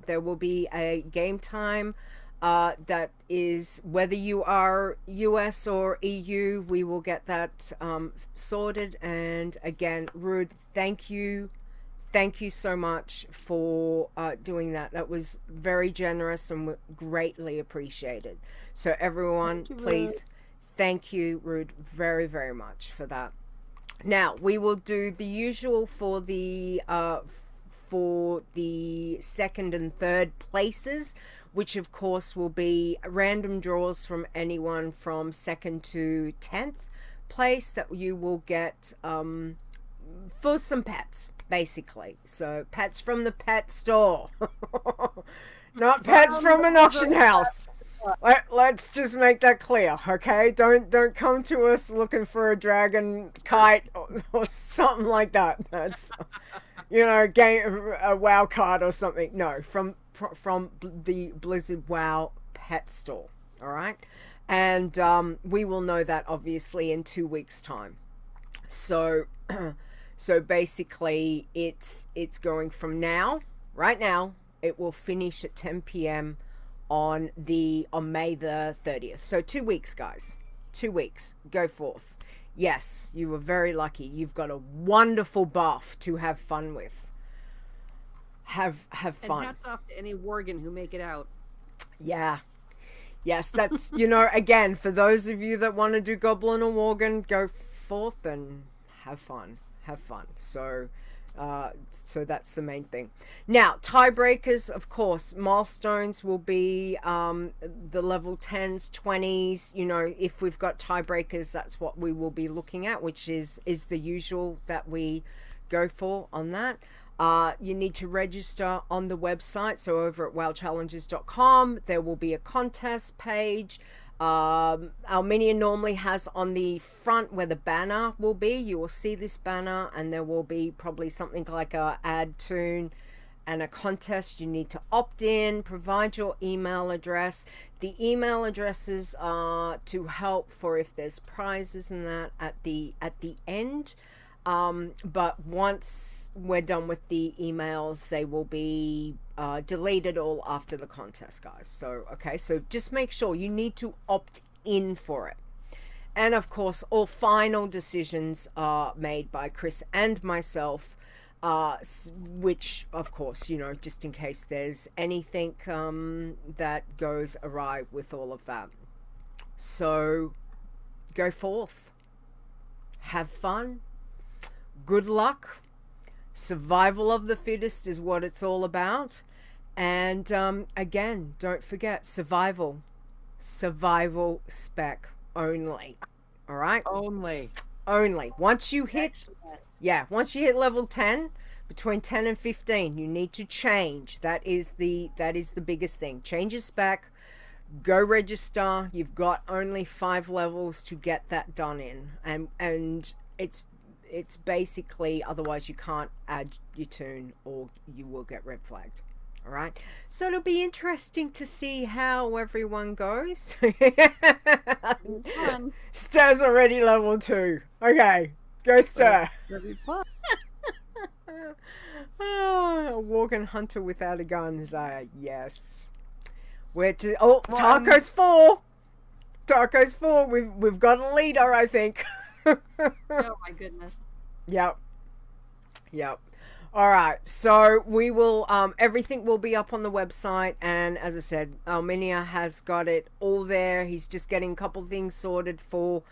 There will be a game time. That is, whether you are US or EU, we will get that sorted. And again, Rude, thank you so much for doing that. That was very generous and greatly appreciated. So everyone, please. Thank you, Rude, very, very much for that. Now, we will do the usual for the second and third places, which of course will be random draws from anyone from 2nd to 10th place that you will get for some pets, basically. So pets from the pet store, not pets from an auction house. Let's just make that clear, okay? Don't come to us looking for a dragon kite or something like that. That's, you know, a WoW card or something. No, from the Blizzard WoW pet store. All right, and we will know that obviously in 2 weeks' time. So basically, it's going from now, right now. It will finish at 10 p.m. on May the 30th. So 2 weeks, guys. 2 weeks. Go forth. Yes, you were very lucky. You've got a wonderful buff to have fun with. Have fun. And hats off to any Worgen who make it out. Yeah. Yes, that's, you know, again, for those of you that want to do Goblin or Worgen, go forth and have fun. Have fun. So that's the main thing. Now, tiebreakers, of course, milestones will be the level 10s, 20s. You know, if we've got tiebreakers, that's what we will be looking at, which is the usual that we go for on that. You need to register on the website. So over at wowchallenges.com, there will be a contest page. Armenia normally has on the front where the banner will be, you will see this banner, and there will be probably something like a ad tune and a contest. You need to opt in, provide your email address. The email addresses are to help for if there's prizes and that at the end. But once we're done with the emails, they will be deleted all after the contest, guys. So, okay, so just make sure you need to opt in for it. And of course, all final decisions are made by Chris and myself, which, of course, you know, just in case there's anything that goes awry with all of that. So, go forth. Have fun. Good luck. Survival of the fittest is what it's all about. And again, don't forget, survival spec only. All right? Only. Once you hit, once you hit level 10, between 10 and 15, you need to change. That is the biggest thing. Change your spec. Go register. You've got only 5 levels to get that done in, and it's basically, otherwise you can't add your tune or you will get red flagged. All right, so it'll be interesting to see how everyone goes. Stir's already level 2. Okay, go Stir. That'd be fun. A walking hunter without a gun, Zaya. Yes. Where to? Oh, Taco's 4. Taco's 4. We've got a leader, I think. Oh my goodness. Yep. All right, so we will everything will be up on the website, and as I said, Armenia has got it all there. He's just getting a couple things sorted for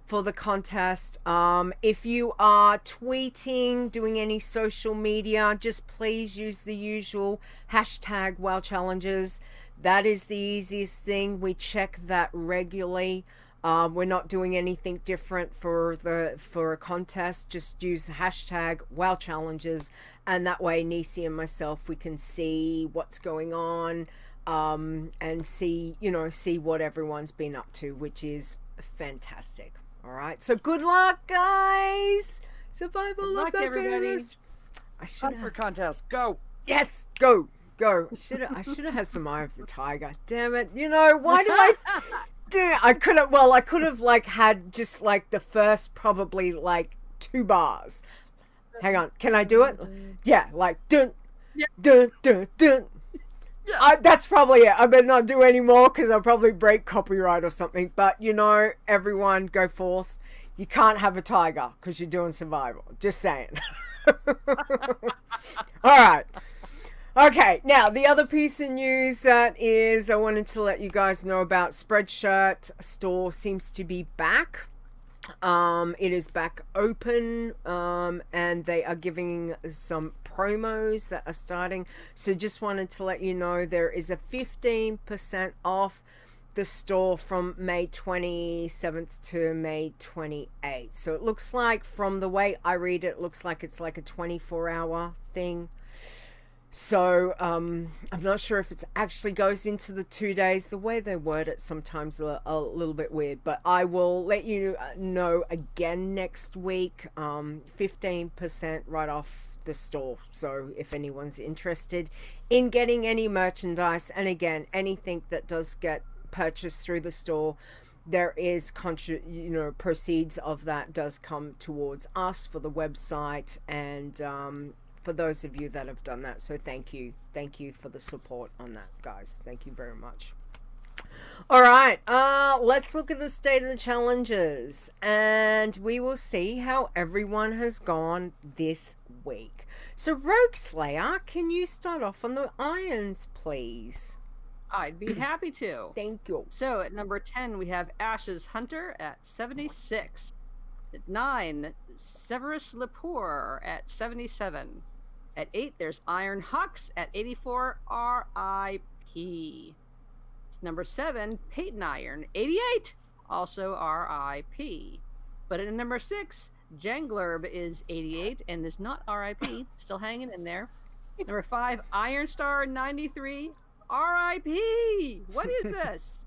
the contest. If you are tweeting, doing any social media, just please use the usual hashtag WoW Challenges. That is the easiest thing. We check that regularly. We're not doing anything different for a contest. Just use the hashtag WoW Challenges, and that way Nisi and myself, we can see what's going on, and see what everyone's been up to, which is fantastic. All right, so good luck, guys. Survival of the fittest. I should have contest. Go. Yes, go. I should have had some Eye of the Tiger. Damn it! You know why did I? I could have like had just like the first probably like 2 bars. Hang on, can I do it? Yeah, like dun dun dun dun. Yes. That's probably it. I better not do any more because I'll probably break copyright or something. But you know, everyone go forth. You can't have a tiger because you're doing survival. Just saying. All right. Okay, now the other piece of news that is, I wanted to let you guys know about. Spreadshirt store seems to be back. It is back open, and they are giving some promos that are starting. So just wanted to let you know there is a 15% off the store from May 27th to May 28th. So it looks like, from the way I read it, it looks like it's like a 24-hour thing. So I'm not sure if it actually goes into the 2 days. The way they word it sometimes a little bit weird, but I will let you know again next week. 15% right off the store. So if anyone's interested in getting any merchandise, and again, anything that does get purchased through the store, there is proceeds of that does come towards us for the website, and for those of you that have done that. So thank you for the support on that, guys. Thank you very much. All right, let's look at the state of the challenges, and we will see how everyone has gone this week. So Rogueslayer, can you start off on the irons, please? I'd be happy to. Thank you. So at number 10, we have Ash's Hunter at 76. At 9, Severus Lepore at 77. At 8, there's Iron Hawks at 84, R.I.P. Number 7, Peyton Iron, 88, also R.I.P. But at number 6, Janglerb is 88 and is not RIP, still hanging in there. Number 5, Ironstar 93, RIP. What is this?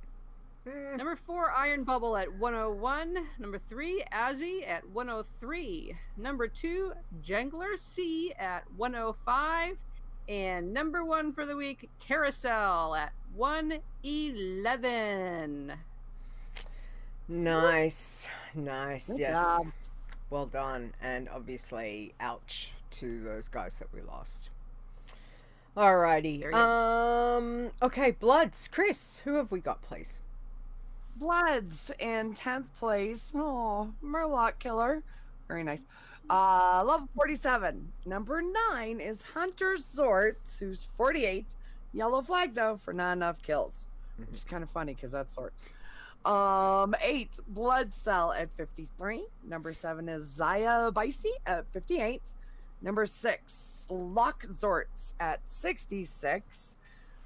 Number 4, Iron Bubble at 101. Number 3, Azzy at 103. Number 2, Jangler C at 105. And number 1 for the week, Carousel at 111. Nice. Good Yes. job. Well done. And obviously, ouch to those guys that we lost. Alrighty. Very good. Okay, Bloods. Chris, who have we got, please? Bloods in 10th place. Oh, Murloc Killer. Very nice. Level 47. Number 9 is Hunter Zorts, who's 48. Yellow flag, though, for not enough kills. Which is kind of funny because that's Zorts. 8, Blood Cell at 53. Number 7 is Zaya Bicey at 58. Number 6, Lock Zorts at 66.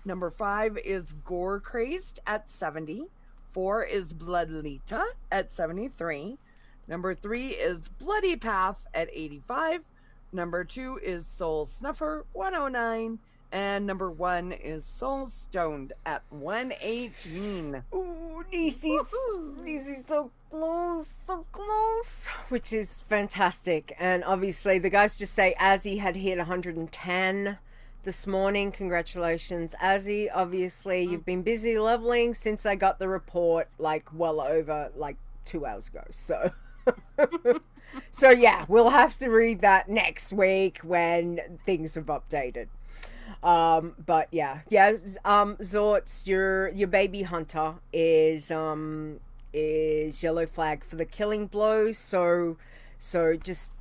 Number 5 is Gore Crazed at 70. 4 is Blood Leeta at 73. Number 3 is Bloody Path at 85. Number 2 is Soul Snuffer 109. And number 1 is Soul Stoned at 118. Ooh, Nisi's so close, which is fantastic. And obviously, the guys just say Azzy had hit 110 this morning. Congratulations, Azzy. Obviously, you've been busy leveling since I got the report, like, well over, like, 2 hours ago. So, so yeah, we'll have to read that next week when things have updated. But yeah, Zorts, your baby hunter is yellow flag for the killing blow. So just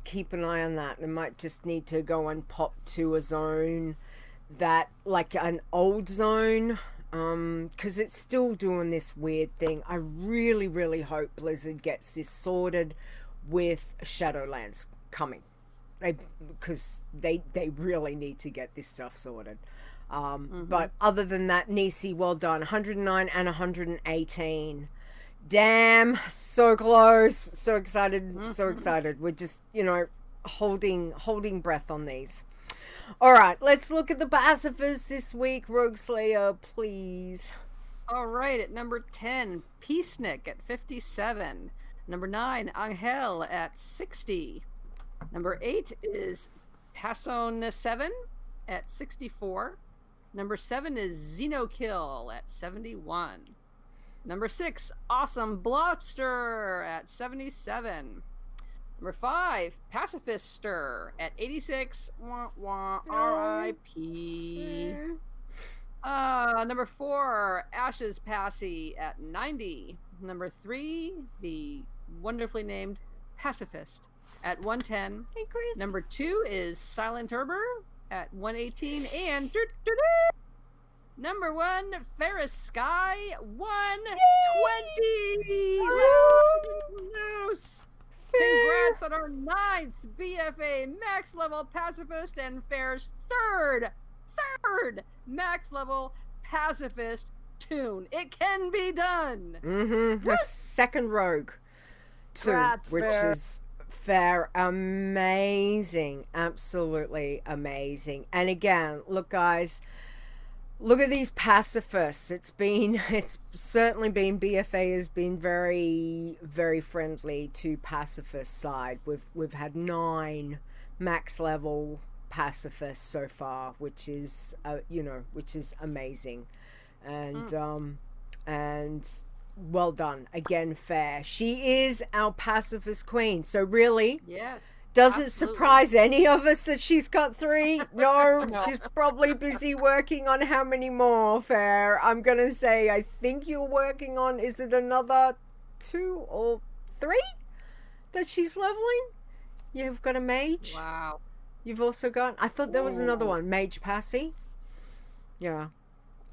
keep an eye on that. They might just need to go and pop to a zone that, like an old zone, because it's still doing this weird thing. I really hope Blizzard gets this sorted with Shadowlands coming. Because they really need to get this stuff sorted. But other than that, Nisi, well done. 109 and 118. Damn, so close. So excited. So excited. We're just, holding breath on these. All right, let's look at the pacifists this week. Rogueslayer, please. All right, at number 10, Peacenik at 57. Number 9, Angel at 60. Number 8 is Passon 7 at 64. Number 7 is Xenokill at 71. Number 6, Awesome Blobster at 77. Number 5, Pacifister at 86. Wah, wah, R.I.P. Number 4, Ashes Passy at 90. Number 3, the wonderfully named Pacifist at 110. Hey, Chris. Number 2 is Silent Herber at 118. And number 1, Ferris Sky, 120. Congrats on our 9th BFA max level pacifist and Fair's third max level pacifist tune. It can be done. Her second rogue too, which is fair. Amazing, absolutely amazing. And again, look guys, look at these pacifists. It's certainly been, BFA has been very friendly to pacifist side. We've had 9 max level pacifists so far, which is which is amazing. And well done again, Fair. She is our pacifist queen, so really, does it surprise any of us that she's got 3? No, she's probably busy working on how many more, Fair? I'm gonna say, I think you're working on, is it another 2 or 3 that she's leveling? You've got a mage. Wow. You've also got, I thought there was another one, Mage Passy. Yeah.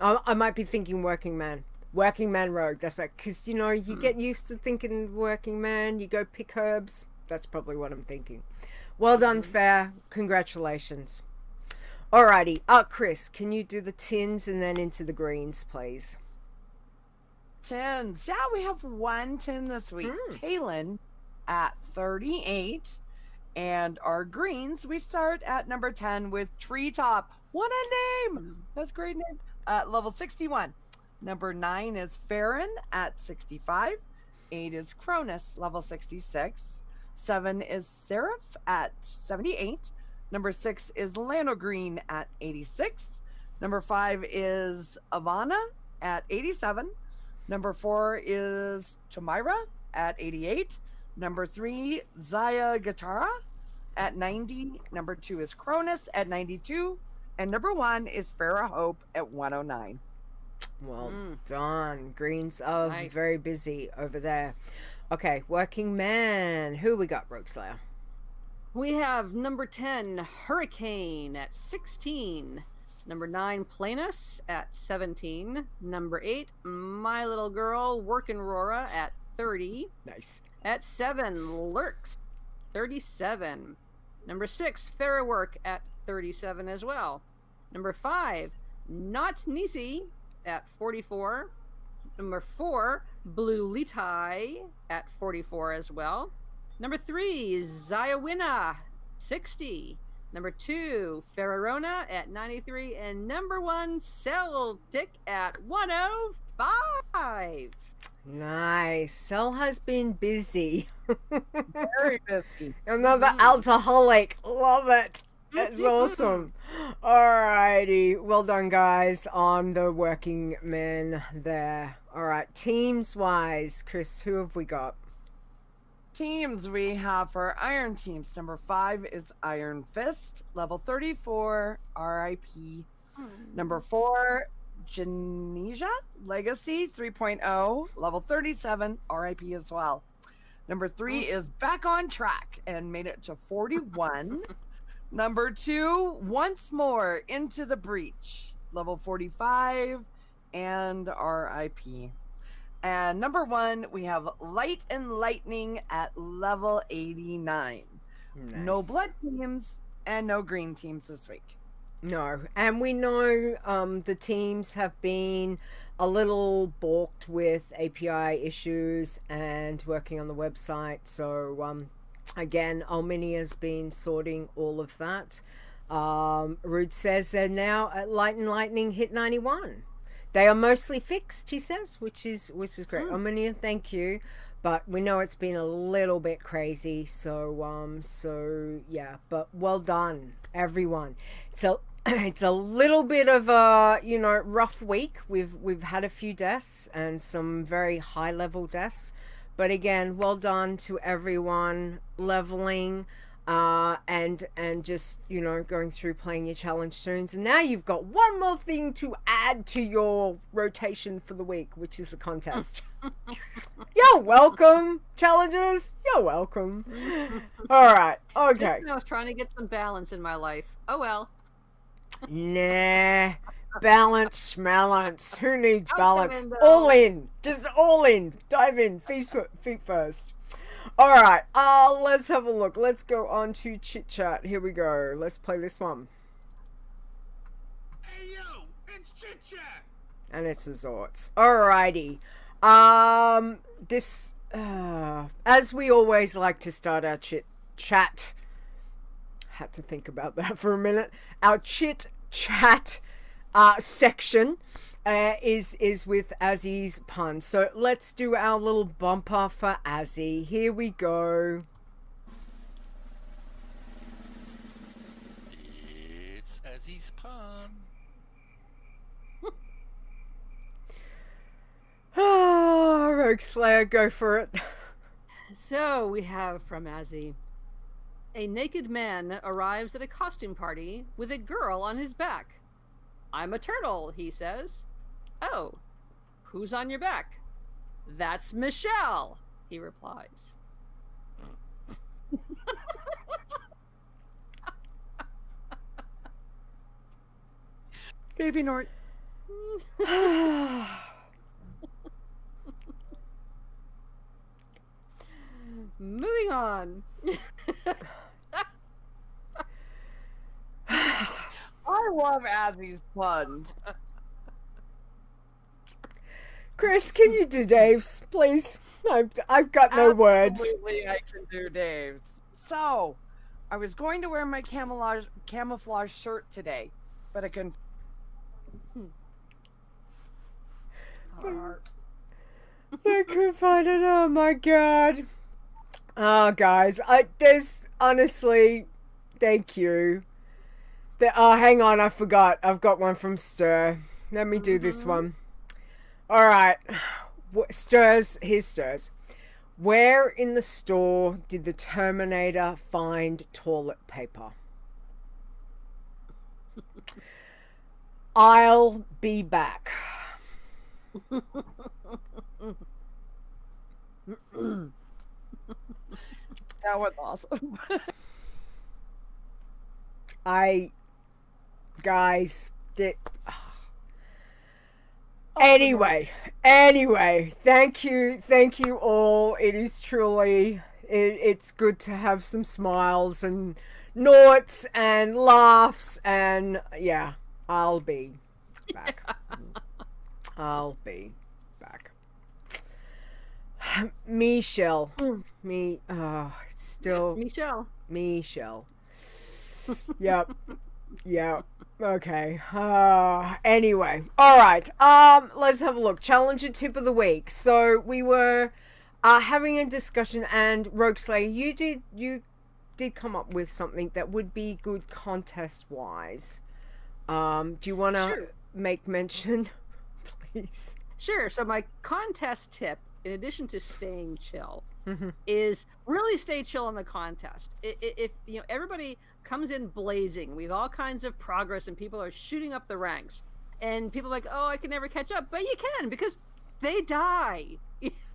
I might be thinking Working Man Rogue. That's like, because, you get used to thinking Working Man, you go pick herbs. That's probably what I'm thinking. Well done, Fair. Congratulations. Alrighty. Chris, can you do the tins and then into the greens, please? Tins. Yeah, we have 1 tin this week. Talon at 38. And our greens, we start at number 10 with Treetop. What a name! That's a great name. At level 61. Number 9 is Farron at 65. 8 is Cronus, level 66. 7 is Seraph at 78. Number 6 is Lanogreen at 86. Number 5 is Ivana at 87. Number 4 is Tamira at 88. Number 3, Zaya Gatara at 90. Number 2 is Cronus at 92. And number 1 is Farah Hope at 109. Well done. Greens are Nice. very busy over there. Okay, working man. Who we got, Rogueslayer? We have number 10, Hurricane at 16. Number 9, Planus at 17. Number 8, My Little Girl, Workin' Rora at 30. Nice. At 7, Lurks, 37. Number 6, Farrahwork at 37 as well. Number 5, Not Nisi at 44. Number 4, Blue Leeta at 44 as well. Number 3, Zayawina, 60. Number 2, Ferrarona at 93. And number 1, Celtic at 105. Nice. Cell has been busy. Very busy. Another alcoholic. Love it. That's awesome. Alrighty. Well done, guys, on the working men there. Alright. Teams wise, Chris, who have we got? Teams we have for Iron Teams. Number 5 is Iron Fist, level 34, RIP. Number 4, Genesia Legacy 3.0, level 37, RIP as well. Number 3 is Back on Track and made it to 41. Number 2, Once More Into the Breach, level 45, and RIP. And number 1, we have Light and Lightning at level 89. Nice. No blood teams and no green teams this week. No, and we know the teams have been a little balked with API issues and working on the website. So again, Alminia's been sorting all of that. Rude says they're now at Light and Lightning hit 91. They are mostly fixed, he says, which is great. Alminia, thank you. But we know it's been a little bit crazy, so yeah. But well done, everyone. So it's a little bit of a rough week. We've had a few deaths and some very high level deaths, but again, well done to everyone leveling and just going through playing your challenge tunes. And now you've got one more thing to add to your rotation for the week, which is the contest. You're welcome, challengers. You're welcome. All right. Okay. I was trying to get some balance in my life. Oh well. Nah. Balance, schmalance. Who needs balance? Window. All in. Just all in. Dive in. Feet first. All right. Let's have a look. Let's go on to chit chat. Here we go. Let's play this one. Hey yo, it's Chit Chat. And it's Azorts. Alrighty. This, as we always like to start our chit chat. Had to think about that for a minute. Our chit chat section is with Azzy's pun. So let's do our little bumper for Azzy. Here we go. It's Azzy's pun. Oh, Rogueslayer, go for it. So we have from Azzy. A naked man arrives at a costume party with a girl on his back. I'm a turtle, he says. Oh, who's on your back? That's Michelle, he replies. Baby Nort. Moving on. I love Azzy's puns. Chris, can you do Dave's, please? I've got no words. Absolutely, I can do Dave's. So, I was going to wear my camouflage shirt today, but I couldn't. I couldn't find it. Oh my god. Oh, guys, there's honestly, thank you. Hang on, I forgot. I've got one from Stir. Let me do this one. All right, here's Stirs. Where in the store did the Terminator find toilet paper? I'll be back. That was awesome. Anyway, thank you all. It is truly, it's good to have some smiles and noughts and laughs, and yeah, I'll be back. I'll be back. Michelle. Still. Yes, Michelle. Yep. Okay. Anyway. All right. Let's have a look. Challenger tip of the week. So we were having a discussion, and Rogueslayer, you did come up with something that would be good contest wise. Do you want to make mention, please? Sure. So my contest tip, in addition to staying chill, is really stay chill in the contest. If you know, everybody comes in blazing, we have all kinds of progress, and people are shooting up the ranks, and people are like, oh, I can never catch up, but you can, because they die.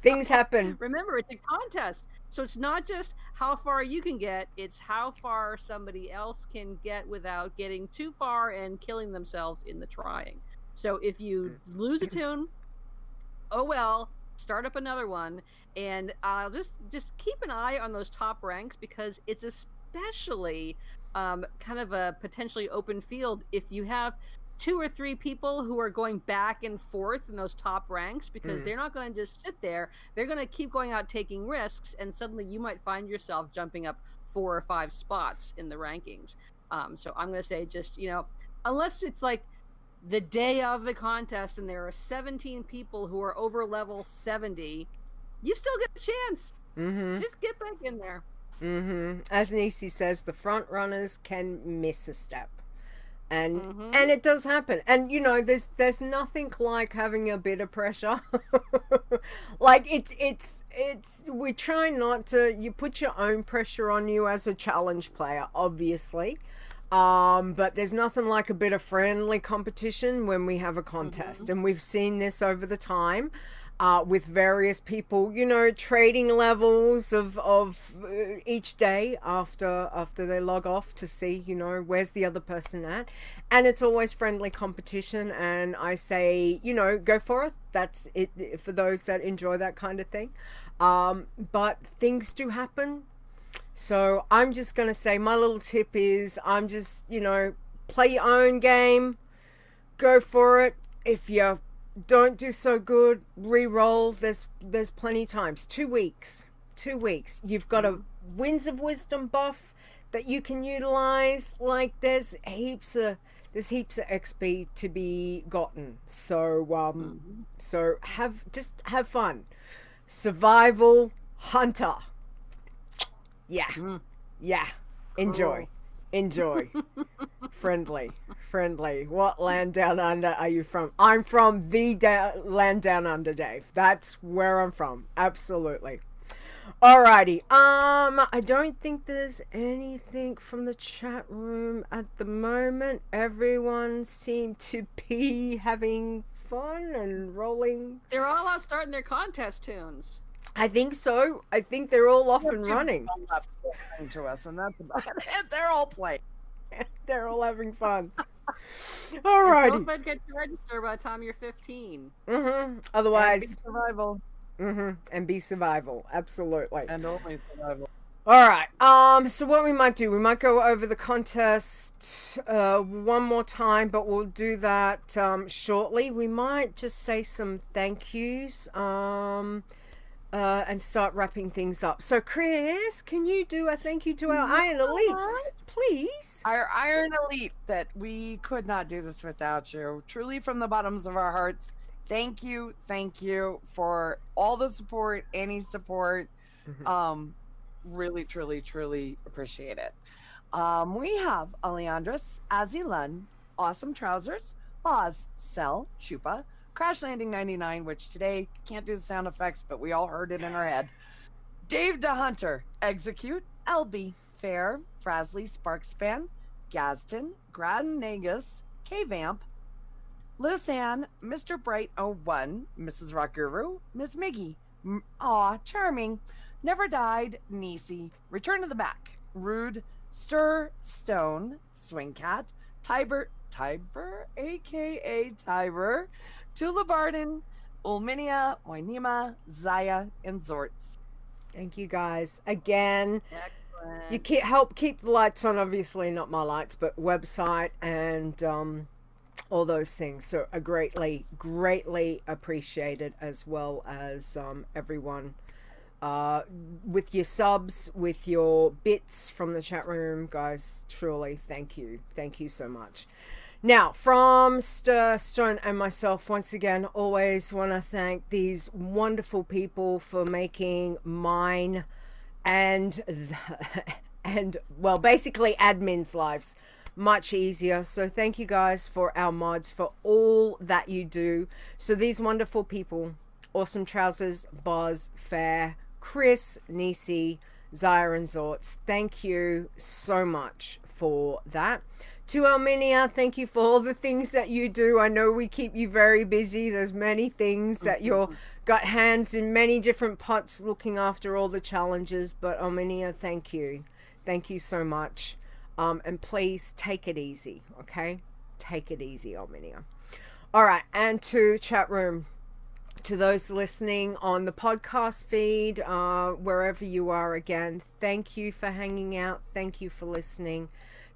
Things happen. Remember, it's a contest, so it's not just how far you can get, it's how far somebody else can get without getting too far and killing themselves in the trying. So if you lose a tune, oh well, start up another one, and just keep an eye on those top ranks, because it's especially kind of a potentially open field if you have 2 or 3 people who are going back and forth in those top ranks, because they're not going to just sit there. They're going to keep going out taking risks, and suddenly you might find yourself jumping up 4 or 5 spots in the rankings. So I'm going to say, just, you know, unless it's like the day of the contest and there are 17 people who are over level 70, you still get a chance. Just get back in there. As Nisi says, the front runners can miss a step, and it does happen. And you know, there's nothing like having a bit of pressure. Like it's we try not to. You put your own pressure on you as a challenge player, obviously. But there's nothing like a bit of friendly competition when we have a contest, and we've seen this over the time. With various people, you know, trading levels of each day after they log off to see, you know, where's the other person at, and it's always friendly competition. And I say, you know, go for it. That's it for those that enjoy that kind of thing. But things do happen. So I'm just gonna say my little tip is, I'm just, you know, play your own game, go for it. If you don't do so good, re-roll. There's plenty times. 2 weeks. You've got a Winds of Wisdom buff that you can utilize. Like there's heaps of XP to be gotten. So so have fun. Survival Hunter. Yeah. Enjoy. Friendly. What land down under are you from? I'm from the land down under, Dave. That's where I'm from. Absolutely. Alrighty. I don't think there's anything from the chat room at the moment. Everyone seemed to be having fun and rolling. They're all out starting their contest tunes. I think so. I think they're all off and running. Left to us, and that's about it. They're all playing. They're all having fun. Alrighty. Don't forget to register by the time you're 15. Otherwise, survival. And be survival. Absolutely. And only survival. All right. So what we might do, we might go over the contest one more time, but we'll do that shortly. We might just say some thank yous and start wrapping things up. So, Chris, can you do a thank you to our Iron Elites, please? Our Iron Elite, that we could not do this without you. Truly, from the bottoms of our hearts, thank you for all the support, any support. Really, truly, truly appreciate it. We have Aleandris, Azilun, Awesome Trousers, Boz, Cell, Chupa, Crash Landing 99, which today can't do the sound effects, but we all heard it in our head. Dave DeHunter, Execute, LB, Fair, Frasley, Sparkspan, Gazton, Graden Nagus, K-Vamp, Lisanne, Mr. Bright 01, Mrs. Rock Guru, Miss Miggy, Aw, Charming, Never Died, Nisi, Return to the Back, Rude, Stir, Stone, Swing Cat, Tiber, aka Tiber, Tula Barden, Ulminia, Wainima, Zaya, and Zorts. Thank you guys again. Excellent. You help keep the lights on, obviously not my lights, but website and all those things. So greatly appreciated, as well as everyone with your subs, with your bits from the chat room, guys. Truly, thank you so much. Now, from Stone and myself, once again, always want to thank these wonderful people for making mine and well, basically admins' lives much easier. So thank you guys for our mods, for all that you do. So these wonderful people, Awesome Trousers, Boz, Fair, Chris, Nisi, Zaya, and Zorts, thank you so much for that. To Arminia, thank you for all the things that you do. I know we keep you very busy. There's many things that you're got hands in many different pots looking after all the challenges. But Arminia, thank you. Thank you so much. And please take it easy, okay? Take it easy, Arminia. All right, and to chat room, to those listening on the podcast feed, wherever you are, again, thank you for hanging out. Thank you for listening.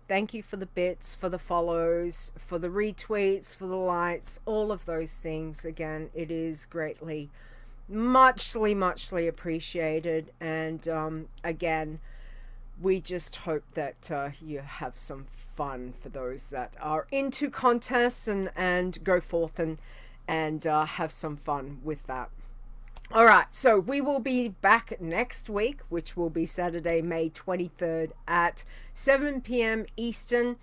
Thank you for the bits, for the follows, for the retweets, for the likes, all of those things. Again, it is greatly, muchly appreciated. And again, we just hope that you have some fun, for those that are into contests, and go forth and have some fun with that. All right, so we will be back next week, which will be Saturday, May 23rd at 7 p.m. Eastern.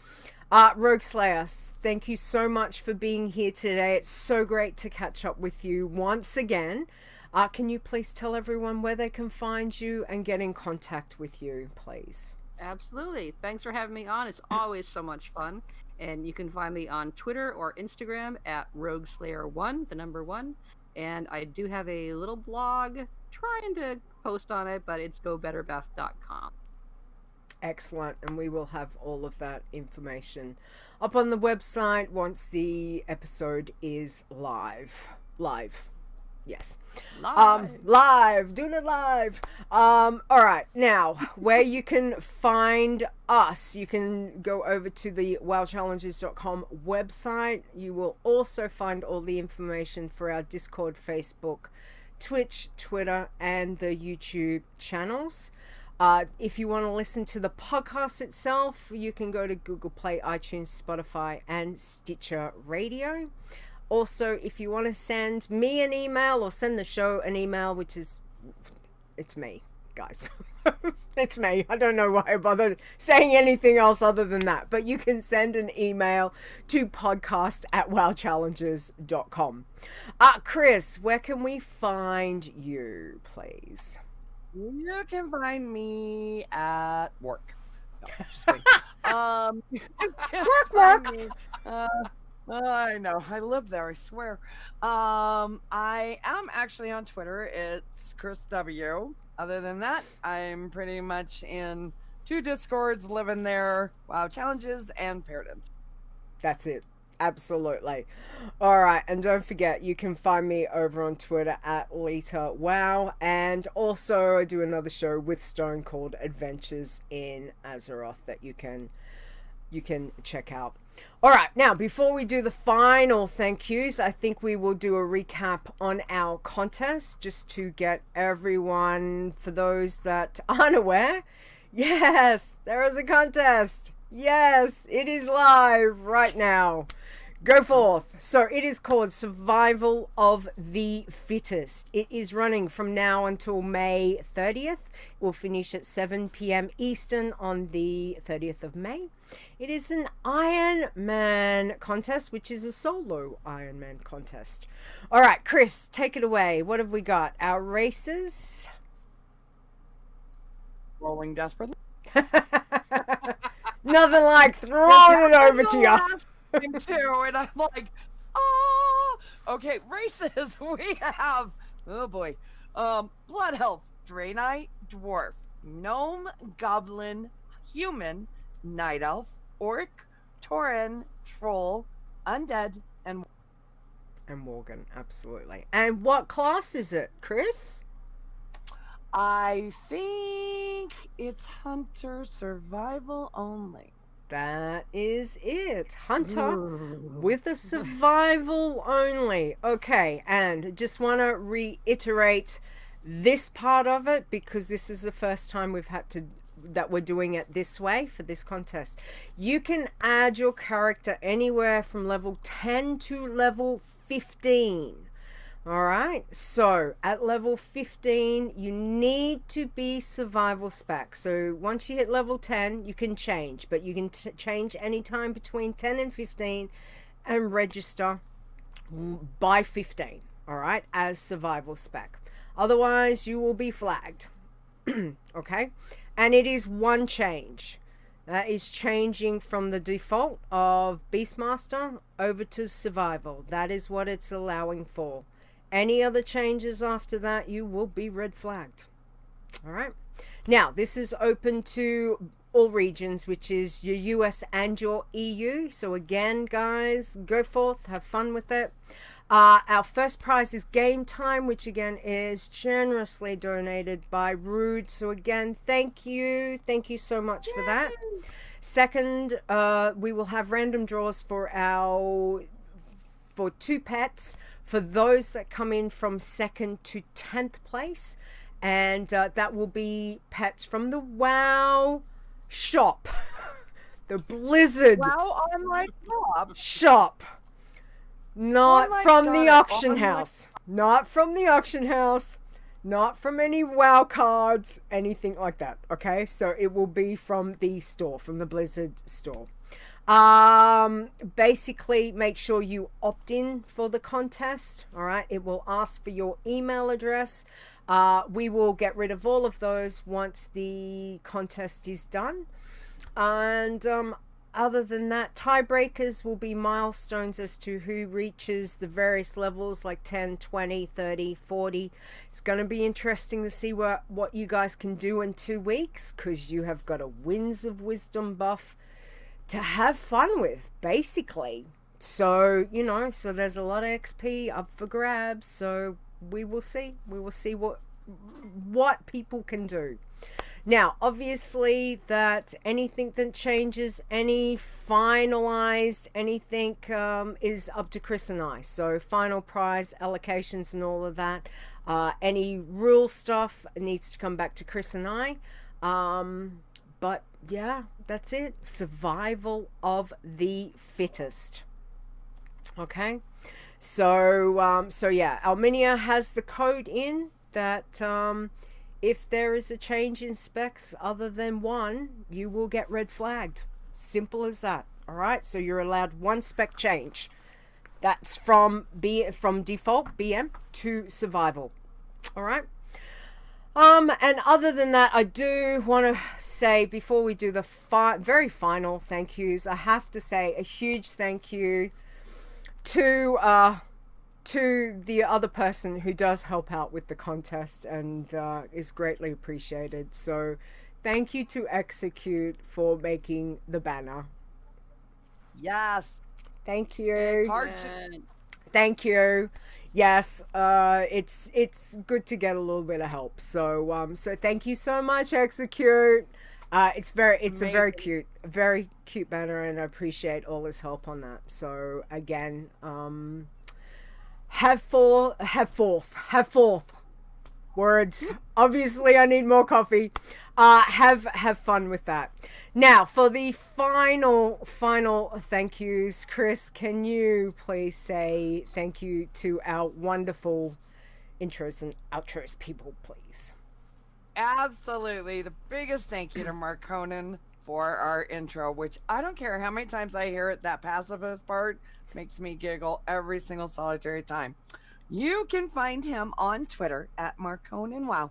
Rogueslayer, thank you so much for being here today. It's so great to catch up with you once again. Can you please tell everyone where they can find you and get in contact with you, please? Absolutely. Thanks for having me on. It's always so much fun. And you can find me on Twitter or Instagram at Rogueslayer1, the number 1. And I do have a little blog, trying to post on it, but it's gobetterbeth.com. Excellent. And we will have all of that information up on the website once the episode is live. Yes. Live. Doing it live. All right. Now, where you can find us, you can go over to the wowchallenges.com website. You will also find all the information for our Discord, Facebook, Twitch, Twitter, and the YouTube channels. If you want to listen to the podcast itself, you can go to Google Play, iTunes, Spotify, and Stitcher Radio. Also, if you want to send me an email or send the show an email, it's me, guys. It's me. I don't know why I bothered saying anything else other than that. But you can send an email to podcast@wowchallenges.com. Chris, where can we find you, please? You can find me at work. No, just kidding. Work. I know. I live there, I swear. I am actually on Twitter. It's KhrysW. Other than that, I'm pretty much in 2 Discords, living there, WoW Challenges and Paradise. That's it. Absolutely. All right, and don't forget, you can find me over on Twitter at Leeta Wow, and also I do another show with Stone called Adventures in Azeroth that you can check out. All right, now before we do the final thank yous, I think we will do a recap on our contest just to get everyone, for those that aren't aware. Yes, there is a contest. Yes, it is live right now. Go forth. So it is called Survival of the Fittest. It is running from now until May 30th. It will finish at 7 p.m. Eastern on the 30th of May. It is an Iron Man contest, which is a solo Iron Man contest. All right, Chris, take it away. What have we got? Our races. Rolling desperately. Nothing like throwing it over to you. Too, and I'm like, oh, okay. Races we have. Oh boy. Blood Elf, Draenei, Dwarf, Gnome, Goblin, Human, Night Elf, Orc, Tauren, Troll, Undead, and Worgen, absolutely. And what class is it, Chris? I think it's Hunter Survival only. That is it. Hunter with a survival only. Okay, and just want to reiterate this part of it because this is the first time that we're doing it this way for this contest. You can add your character anywhere from level 10 to level 15. All right, so at level 15 you need to be survival spec. So once you hit level 10 you can change, but you can change anytime between 10 and 15 and register by 15, all right, as survival spec. Otherwise you will be flagged. Okay, and it is one change. That is changing from the default of Beastmaster over to survival. That is what it's allowing for. Any other changes after that, you will be red flagged. All right. Now, this is open to all regions, which is your US and your EU. So again, guys, go forth, have fun with it. Our first prize is game time, which again is generously donated by Rude. So again, thank you. Thank you so much for that. Second, we will have random draws for 2 pets for those that come in from 2nd to 10th place, and that will be pets from the WoW shop. The Blizzard WoW online shop, not Oh my from God, the an auction online- house, not from the auction house, not from any WoW cards, anything like that. Okay, so it will be from the store, from the Blizzard store. Basically make sure you opt in for the contest. All right, it will ask for your email address. We will get rid of all of those once the contest is done, and other than that, tiebreakers will be milestones as to who reaches the various levels, like 10, 20, 30, 40. It's going to be interesting to see what you guys can do in 2 weeks, because you have got a Winds of Wisdom buff to have fun with, basically. So, you know, so there's a lot of XP up for grabs. So we will see what people can do. Now, obviously, that anything that changes, any finalized anything is up to Chris and I. So final prize allocations and all of that. Any rule stuff needs to come back to Chris and I. But yeah, that's it. Survival of the fittest. Okay. So yeah, Alminia has the code in that if there is a change in specs other than 1, you will get red flagged. Simple as that. All right. So you're allowed 1 spec change. That's from default BM to survival. All right. And other than that, I do want to say, before we do the very final thank yous, I have to say a huge thank you to the other person who does help out with the contest and is greatly appreciated. So thank you to Execute for making the banner. Yes. Thank you. Hard to- Excellent. Thank you. Yes, it's good to get a little bit of help. So thank you so much, Execute. It's a very cute banner, and I appreciate all his help on that. So again, have forth. Words. Obviously, I need more coffee. Have fun with that. Now, for the final thank yous, Chris, can you please say thank you to our wonderful intros and outros people, please? Absolutely. The biggest thank you to Mark Conan for our intro, which I don't care how many times I hear it, that pacifist part makes me giggle every single solitary time. You can find him on Twitter at Mark Conan Wow.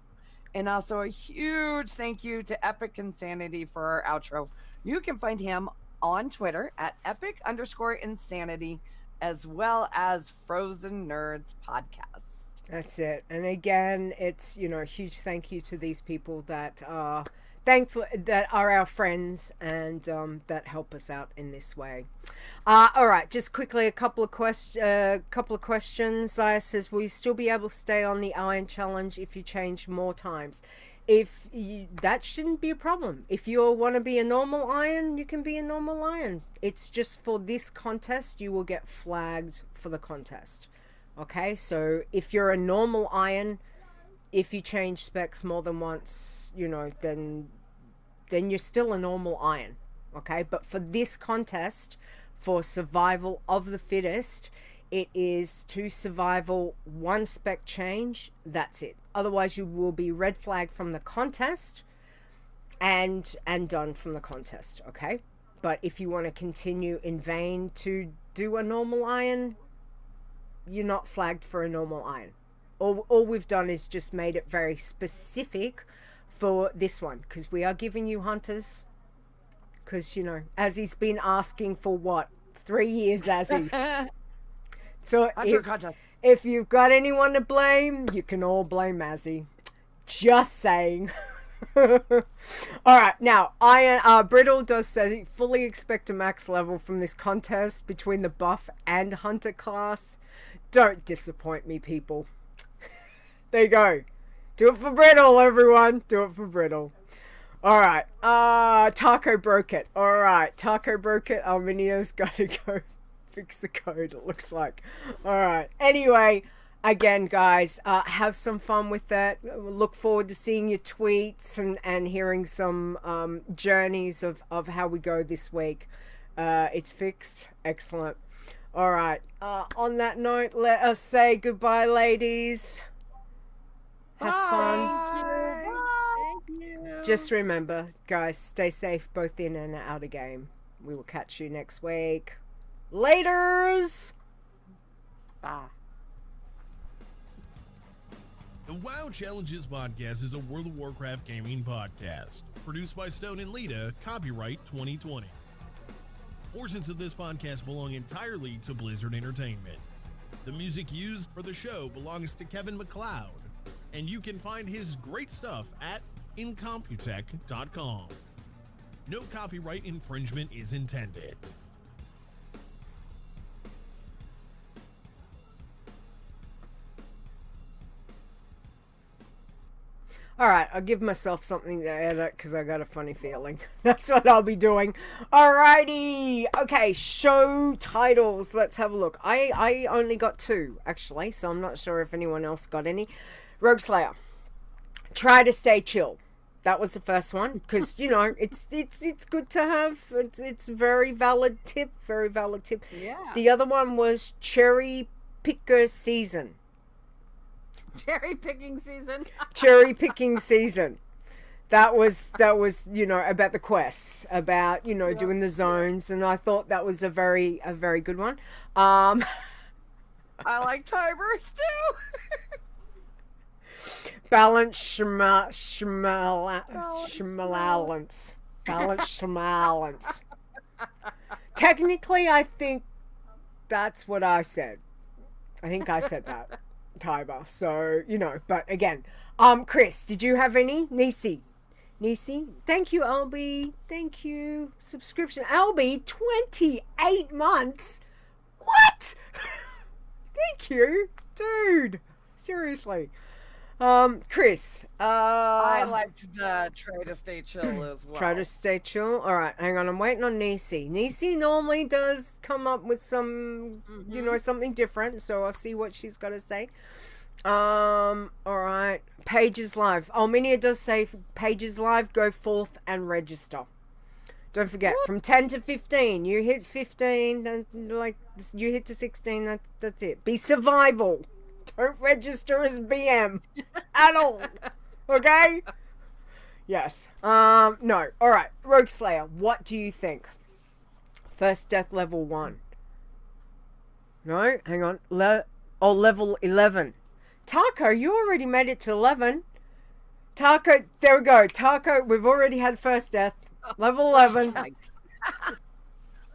And also a huge thank you to Epic Insanity for our outro. You can find him on Twitter at Epic_Insanity, as well as Frozen Nerds Podcast. That's it. And again, it's, a huge thank you to these people that are thankful, that are our friends, and that help us out in this way. All right, just quickly, a couple of questions. Zaya says, will you still be able to stay on the Iron Challenge if you change more times? That shouldn't be a problem. If you want to be a normal Iron, you can be a normal Iron. It's just for this contest, you will get flagged for the contest. Okay, so if you're a normal Iron, if you change specs more than once, then you're still a normal Iron. Okay, but for this contest, for survival of the fittest, it is to survival one spec change. That's it. Otherwise, you will be red flagged from the contest and done from the contest. Okay, but if you want to continue in vain to do a normal Iron, you're not flagged for a normal Iron. All we've done is just made it very specific for this one, because we are giving you hunters. Because, as he's been asking for 3 years, Azzy. So if you've got anyone to blame, you can all blame Azzy. Just saying. All right, now Brittle does say fully expect a max level from this contest between the buff and hunter class. Don't disappoint me, people. There you go. Do it for Brittle, everyone. Do it for Brittle. All right. Taco broke it. All right. Taco broke it. Arminio's got to go fix the code, it looks like. All right. Anyway, again, guys, have some fun with that. Look forward to seeing your tweets and hearing some journeys of how we go this week. It's fixed. Excellent. All right. On that note, let us say goodbye, ladies. Have fun. Thank you. Just remember, guys, stay safe both in and out of game. We will catch you next week. Laters! Bye. The WoW Challenges podcast is a World of Warcraft gaming podcast. Produced by Stone and Leeta, copyright 2020. Portions of this podcast belong entirely to Blizzard Entertainment. The music used for the show belongs to Kevin MacLeod, and you can find his great stuff at incomputech.com. No copyright infringement is intended. All right, I'll give myself something to edit because I got a funny feeling. That's what I'll be doing. Alrighty. Okay, show titles. Let's have a look. I only got 2, actually, so I'm not sure if anyone else got any. Rogueslayer. Try to stay chill. That was the first one because, it's good to have. It's a very valid tip. Very valid tip. Yeah. The other one was Cherry Picker Season. Cherry picking season. Cherry picking season. That was about the quests, about doing the zones, and I thought that was a very good one. I like timers too. Balance schmalance. Balance schmalance. Technically, I think that's what I said. I think I said that. Tiber, so but again, Chris, did you have any? Nisi, thank you. Albie, thank you. Subscription, Albie, 28 months. What? Thank you, dude. Seriously. Chris. I liked the try to stay chill as well. Try to stay chill. All right, hang on. I'm waiting on Nisi. Nisi normally does come up with some, you know, something different. So I'll see what she's got to say. All right. Pages live. Alminia does say pages live. Go forth and register. Don't forget, from 10 to 15. You hit 15, then like you hit to 16. That's it. Be survival. Don't register as BM at all. Okay? Yes. No. All right. Rogueslayer, what do you think? First death level 1. No, hang on. Level 11. Taco, you already made it to 11. Taco, there we go. Taco, we've already had first death. Level 11.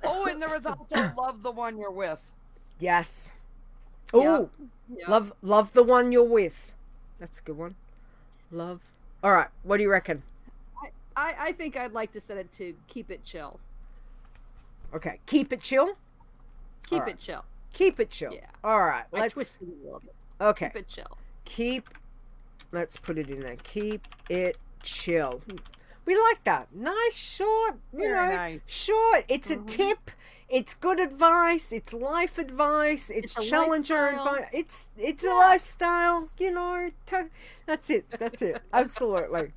Oh, and there was also love the one you're with. Yes. Oh, Yep. love the one you're with. That's a good one. Love. All right. What do you reckon? I think I'd like to set it to keep it chill. Okay. Keep it chill. Keep Alright. it chill. Keep it chill. Yeah. All right. I Let's. twisted it a little bit. Okay. Keep it chill. Let's put it in there. Keep it chill. We like that. Nice, short. You Very know, nice. short. It's a tip. It's good advice. It's life advice. It's a challenger lifestyle. advice. It's a lifestyle. You know. That's it. That's it. Absolutely.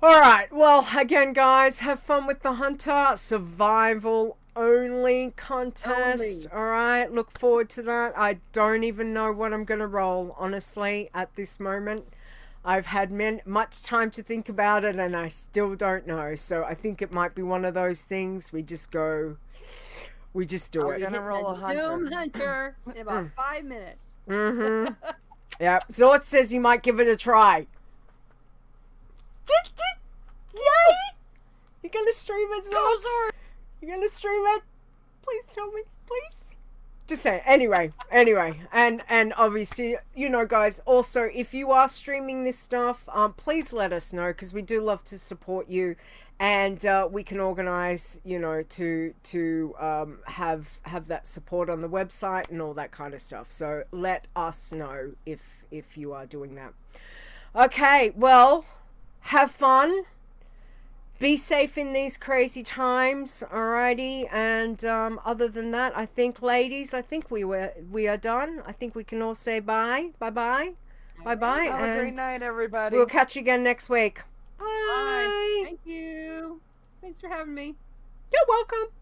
All right. Well, again, guys, have fun with the Hunter Survival only contest. All right. Look forward to that. I don't even know what I'm going to roll, honestly, at this moment. I've had much time to think about it, and I still don't know. So I think it might be one of those things we just do We're it. gonna roll a hunter. Doom Hunter in about 5 minutes. Mm-hmm. Yeah. Zort says he might give it a try. Yay! You're gonna stream it, Zort? You're gonna stream it? Please tell me, please. Just say anyway, and obviously, you know, guys, also, if you are streaming this stuff, please let us know, because we do love to support you, and we can organize, you know, to have that support on the website and all that kind of stuff. So let us know if you are doing that. Okay, well, have fun. Be safe in these crazy times, alrighty. And other than that, I think, ladies, I think we are done. I think we can all say bye, bye. Have a great night, everybody. We'll catch you again next week. Bye. Bye. Thank you. Thanks for having me. You're welcome.